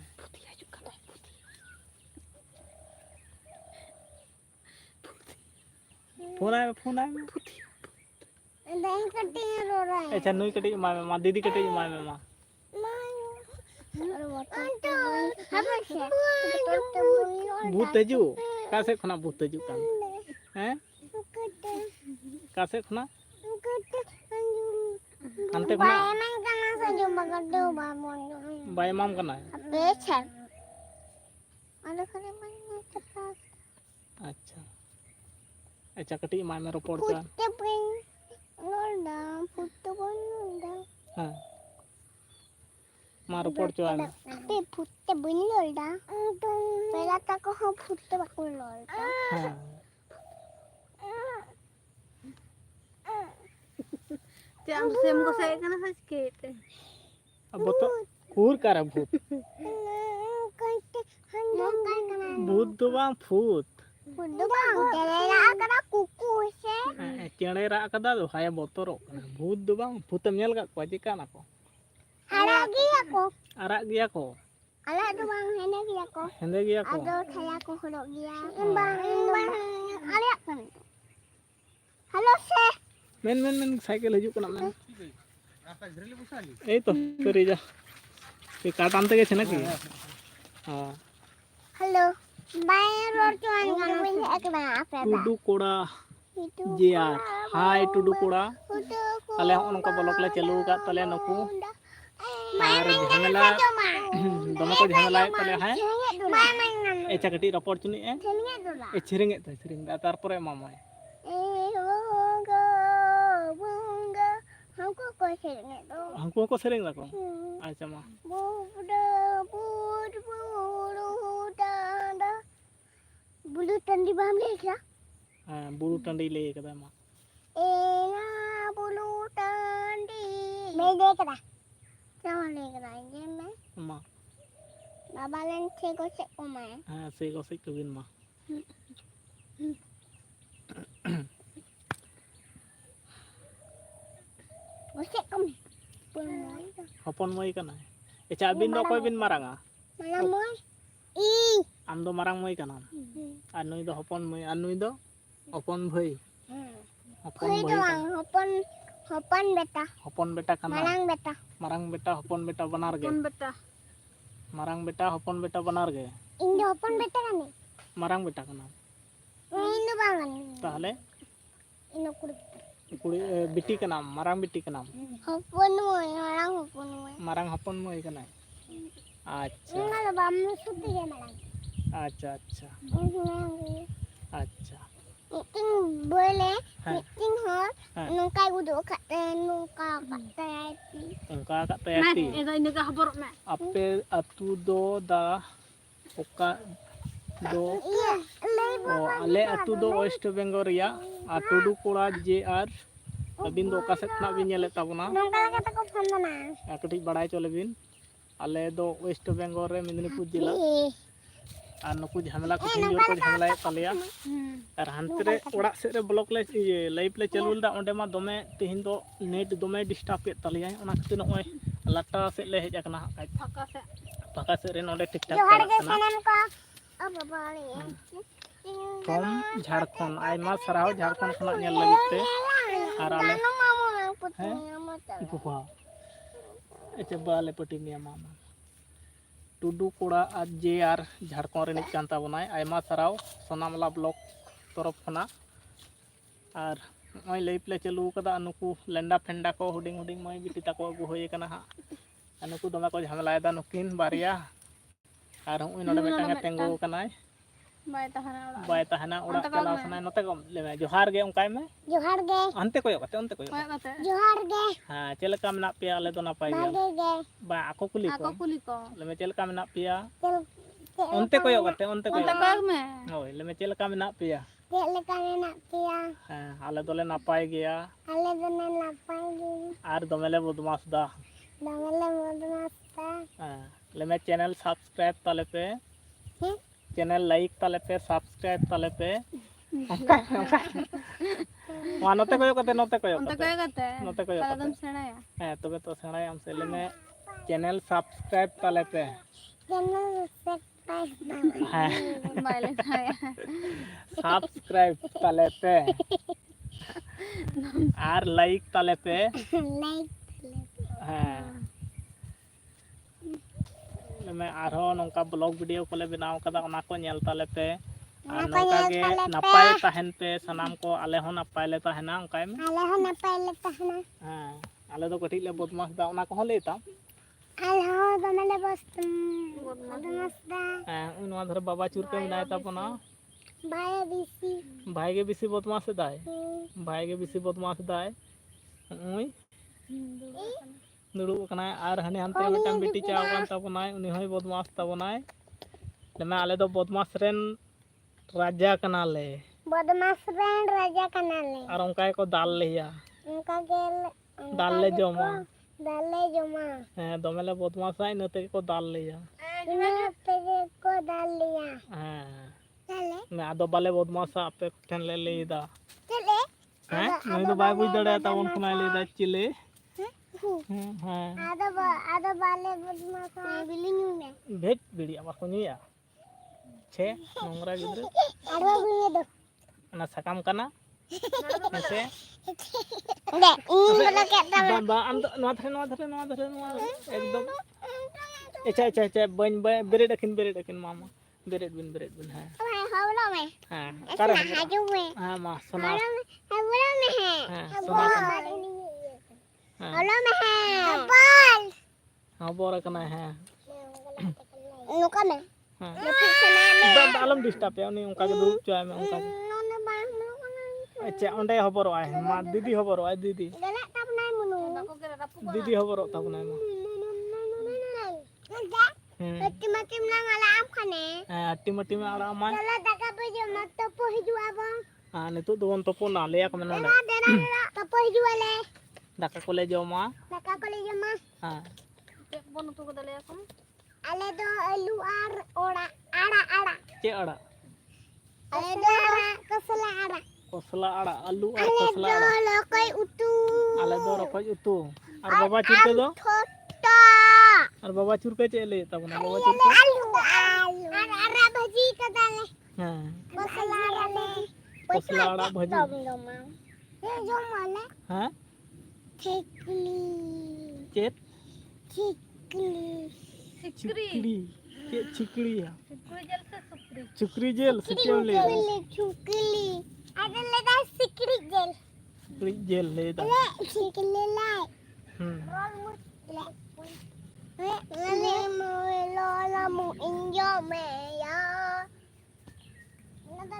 फोन आए Ada yang ketinggalan orang. अच्छा नुई कटी मां दीदी कटी मां मां Apa sih? भूत हजू कासे खना भूत हजू कान हैं कासे खना अंते खना Emang karena saja bagado babon. Bye माम कना Becer. Ada kalimatnya cepat. अच्छा अच्छा कटी मां में रिपोर्ट का Putih pun lolda, putih pun lolda. हां मां रिपोर्ट जो आए Tapi putih pun lolda. Pela tak kau putih bakul lolda. हां Jam sem ko saya kena sakit. अब तो कूर कर भूत भूत तो बांग फूत Putih bang, telela kena kuku sih. चेड़े रा कदा दो हाय बोतरो भूत दो बांग भूत मेल का कोजी काना को Lagi aku. arak gया को Alah tu bang, ini dia aku. हेंदे gया को Ada saya aku hodok dia. Bang, aliak kan. Halo seh. Main cycle हजू कना मेन ए तो करे जा ये काटाम ते छे ना की हां Halo. Bayar rotuan kan punya ekna apa ya? Tudu कोड़ा Itu. जेआर हाय टुडू कोड़ा Udah. तले उनको ब्लॉक ला चलू का तले नको और झमेला दमे को झमेला तले हाय Mainan. ए चकटी रपोर्ट चुनी ए Seringnya dulu. ए छिरिंगे त छिरिंग तार परे मामा Bunga. Aku kok seringnya dulu. हमको को सेरेंग लको अच्छा मा Bulu tandi baham lekra. हां बुरु टंडी ले कदा मा Bulu tandi. May lekra. Sama lekra je me. मा Babalan cego cek umay. हां से को से कविन मा Gosek kami. Pulmoy. हपन मई कना एचा बिन दो कोई बिन मारांगा Malamoy. Ih. आम दो मारांग मई कना आ नुई दो हपन मई आ नुई दो hopon bhai hopon Bhai bhai doang, hopon beta, hopon beta kana marang beta. hopon beta banar ge Pun beta. marang beta hopon beta banar ge Ini hopon beta kan nih? marang beta kana Ini banget. tahle Ini kulit. kuri biti kana marang biti kana Hopon moy, marang hopon moy. marang hopon moi kana acha Ini kalau bamu sudah ya marang. acha acha acha Meeting boleh, Hah. meeting hall, Hah. nungkai uduk kat nungka kat tayati. ongka ka Nah, tayati itu ini kah borok mak. ape atu do da oka do Iya, o ale atu do west bengal ria atu du kora je ar abin do oka set na bin nyele tabuna nungka kata ko phone na. कटी बड़ाई चले बिन आले दो waste Bengal रे मेदिनीपुर जिला और नुकु झमेला को जोर को झमेला तलिया और हानते रे ओड़ा से रे ब्लॉक ले लाइव ले चलुल दा ओंडे मा दमे तिहिन दो नेट दमे डिस्टर्ब के तलिया ओना खति नय लाटा से ले हेज अकना फाका से रे नोडे ठीक ठाक जोहार के चलना सनन को ओ बाबा रे फ्रॉम झारखंड आयमा सराव झारखंड खना नेल लगित ते और आले मामू पुतनी मत इपुपा एचे बाले पटिनिया मामा टुडू कोड़ा आज जे आर झारखंड रे कान ताबनाय आयमा सराव सोनामला ब्लॉक तरफ खना और नय लाइव ले चालू कदा नुकु लेंडा फेंडा को हुडिंग हुडिंग मय बिटी ताको अगु होय कना हा नुकु दमे को झमेलायदा नुकिन बारिया और हुई नोडे मेटांगे तेंगो कनाय बाय तहना ओड़ा चला सनाय नते को लेमे जोहार गे उनकाय में जोहार गे अंते कोयो कते जोहार गे हां चेलका मेना पे आले तो नापाय गे बागे गे बा आको कुली को को लेमे चेलका मेना पिया चल onte koyo kate onte koyo Tagal me. hoi leme chelaka menak peya चल लेका nak पिया ale dole napai geya ale dona lapai ge ar domele bodmas da dangale modmasta leme channel subscribe tale pe channel like tale pe subscribe tale pe wa note koyo kate Untuk kaya kata. note koyo Kalau kate dam sana ya. tobe to senai am se leme channel subscribe tale pe channel subscribe Balik saya. subscribe tale pe ar like tale pe like मैं आरो नौका blog video कोले बनाव कदा ओना को nail ताले पे और नौका गे नपाय तहन पे सनाम को आले हो नपाय ले तहना ओकाय में ale ho napai le tahna हां आले दो कठी ले बदमाश दा ओना को ले ता ale ho domale bodmasta उन धर बाबा चूर के मिनाय तापना baya bisi भाई के बिसी बदमाश दाय भाई के बिसी बदमाश दाय उई दुड़ू कनाय आर हने हनते मिटान बेटी चाव कान तापनाय उनी होय बदमाश तापनाय लेना आले दो बदमाश रेन राजा कनाले bodmas ren raja kanale और उनका को दाल लिया उनका गेल दाल ले जमा dale joma दमेले बदमाश है नते को दाल लिया ina tege ko dalia dale मैं आदो बाले बदमाश आपे ठन ले लेदा chale हैं नहीं तो बाय बुझ दड़े ता उन खना लेदा चिले हां ada bale bodmas bilingu ne भेट बिड़ी अब को निया छे नोंगरा गिद्रे arwa bunye do ना सकाम कना ऐसे de ini bola ket ta बा हम तो नवा धरे एकदम अच्छा बन बेरेड अकिन मामा बेरेड बिन है मैं हवला में हां कर करे हाजू में हां मा सुना हवला में है हाँ, हवला में है बॉल हां बोरा कना है नुका में हां लेकिन समय में आलम डिस्टर्ब है उनी उनका के दूर चाय में उनका नोने बांग नुका में अच्छा ओंडे हबरो आय मा दीदी हबरो आय दीदी गला तब नहीं मुनु दीदी हबरो तब ना मा Mati mati menang ala am kane. अट्टी मट्टी में आड़ा मा Kalau tak apa je mat topo hiju abang. हां नितो दोन तो पोना ले या कमन Dera dera topo hiju ale. दाका को ले जाओ मा Taka kali je mas. हां Bon tu kada le aku. Ale do alu ora ara. चे आड़ा Ale do ara kesela ara. कोसला आड़ा आलू और Ale कोसला do आड़ा lokai utu. आले दो रखोज उतू और बाबा चुरके दो Tota. और बाबा चुरके चे ले तब ना बाबा चुरके Alu. Ara bhaji kadale. हां Kesela ara le. कसला आड़ा भाजी ये जो माला हाँ ठेकली चेत ठेकली चिकड़ी चेत चिकड़ी है सुकरी जल से सुकरी चिकड़ी जेल से क्यों ले ठुकली ada leda sikri gel चिकड़ी जेल ले दा le sikli lai hmm le mo lo la mo injo me ya nada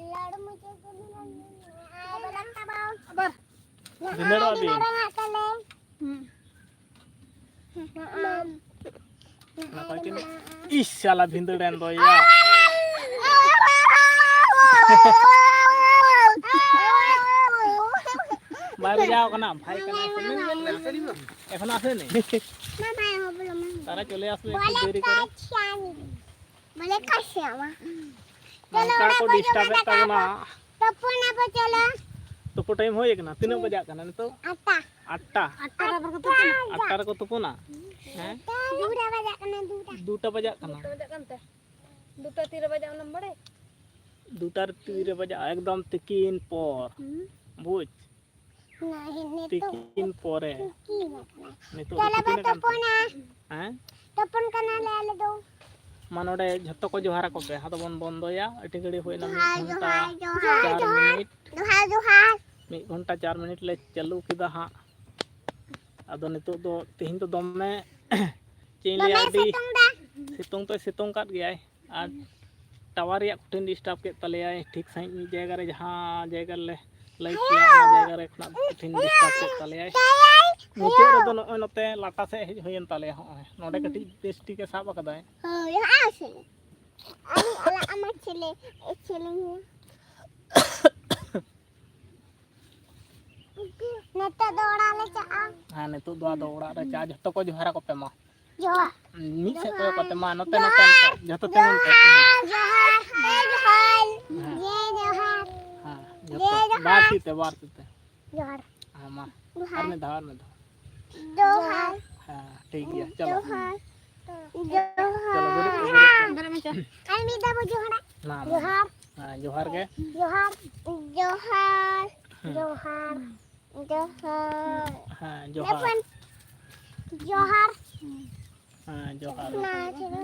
lada mucho ay balang tabau abar Dinero abi Kenapa kini ih salah binderan to ya Bay bajao kana bhai kana এখন আছে নি mama ho belum তারা চলে আসবে একটু দেরি করে boleh kasih ama নৌকা को डिस्टर्ब तब ना telepon apa cala तो टाइम होए ना 3 बजे kana nito apa 8टा atar abar ko tuh 8टा को tupuna हैं duda baca kena duda 2टा बजा kana bajak kan teh duta tira bajak enam bade 2टा 3 बजा एकदम तिकिन पर बुझ nah ini tuh तिकिन परे nito cala baca telepon हैं telepon kena lele do मानोडे झत्तो को जोहारा को पे हाथ बन बंदोया अटी घड़ी होइना Johar, 1 Johar, घंटा 4 मिनट Johar, Johar. 1 घंटा 4 मिनट ले चालू किदा हां आदो नितो दो तेहिन तो दमे चेन ले आदि Situng dah. सितुंग तो सितुंग काट गया आ टावर या कुटिन डिस्टर्ब के तलेया ठीक सही मी जगह रे जहां जगह ले लाइट किया जगह रे खना कुटिन डिस्टर्ब के तलेया नीचे रे दो नते लाटा से हेज होयन तले हो नोडे कटी टेस्टी के साब कदाय Oh, ya asli. Ani ala amat cile, cilingnya. Neta dora le caa. हां नितो दो दो ओड़ा रे चा झत्तो को जोहारा को पे मा Johar. मी से को को ते मा नते नते झत्तो तेमन पे Johar, Johar. Ye Johar. हां झत्तो बार सीते Johar. हां मा और में धार में Johar. हां ठीक है चलो Johar. चलो Johar. bare mecha Almi dabu Johar. ना Johar. हां जोहार के Johar. Johar. Johar. Johar. हां जोहार Telepon. Johar. हां जोहार Nah, sini.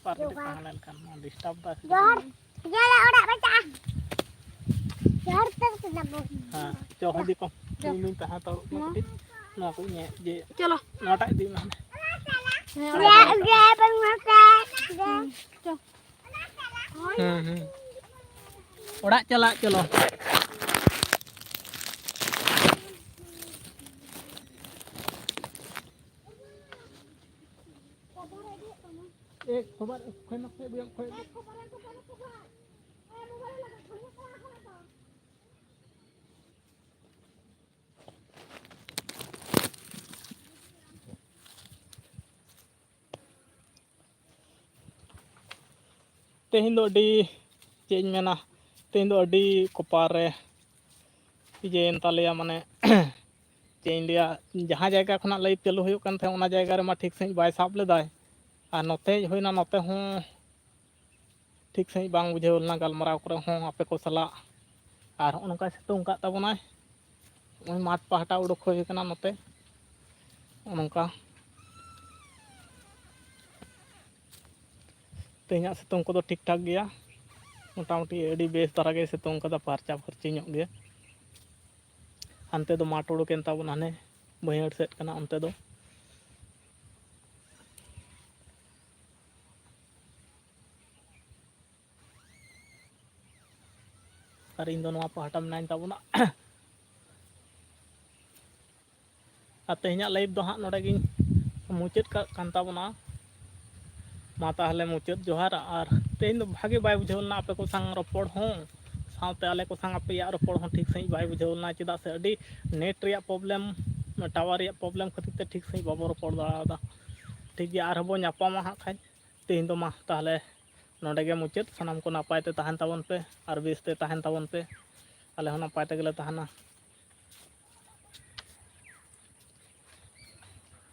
पार्टी कहां kan डिस्टर्ब दा Johar. Jala orang baca. Johar terus dabu. हां चौहदी को मी तहा तो ना को ने जे chalo नाटा दी ना Dia penguasa. ओड़ा चला चलो एक खबर खोय न खोय बियम खोय तेहिन दो अडी चेज मेना तेहिन दो अडी कोपार रे जेन तालिया माने चेन लिया जहां जगह खना लाइव चालू हुई कान थे ओना जगह रे मा ठीक सही बाय साब लेदाय आ नोते होइना नोते हूँ ठीक सही बांग बुझेवलना गलमराव करे हूँ आपे को सला और उनका सितुंग का तबनाय ओय माठ पहाटा उडुक होय कना नोते उनका तेहना सितुंग को ठीक ठाक गया मोटामुटी अड़ी बेस तरह के सितुंग का फारचा फरची ᱧᱚᱜ गया हानते दो माठ उडुकेन ताबन हाने बैहड़ सेट कना अंते दो और इन दोनों पहाटा में ताबना और तेहना लाइव दो हाँ नोडे गिन मुचाद कान ताबना मा ताहले मुचाद जोहार और तेहन दो भागे बाय बुझेवलना आपे को संग रपड़ हों सावते आले को संग आपे या रपड़ हों ठीक सही बाय बुझेवलना चेदा से अडी नेट रिया प्रॉब्लम टावर रिया प्रॉब्लम खातिर ते ठीक सही बाबो रपड़ दादा ठीक गया और हबो ᱧᱟᱯᱟᱢᱟ हाँ खाज तेहन दो मा ताहले नोडे गे मुचाद सनाम को नापाय ते तहन ताबन पे और बेस ते तहन ताबन पे आले हो नापाय ते गेले तहना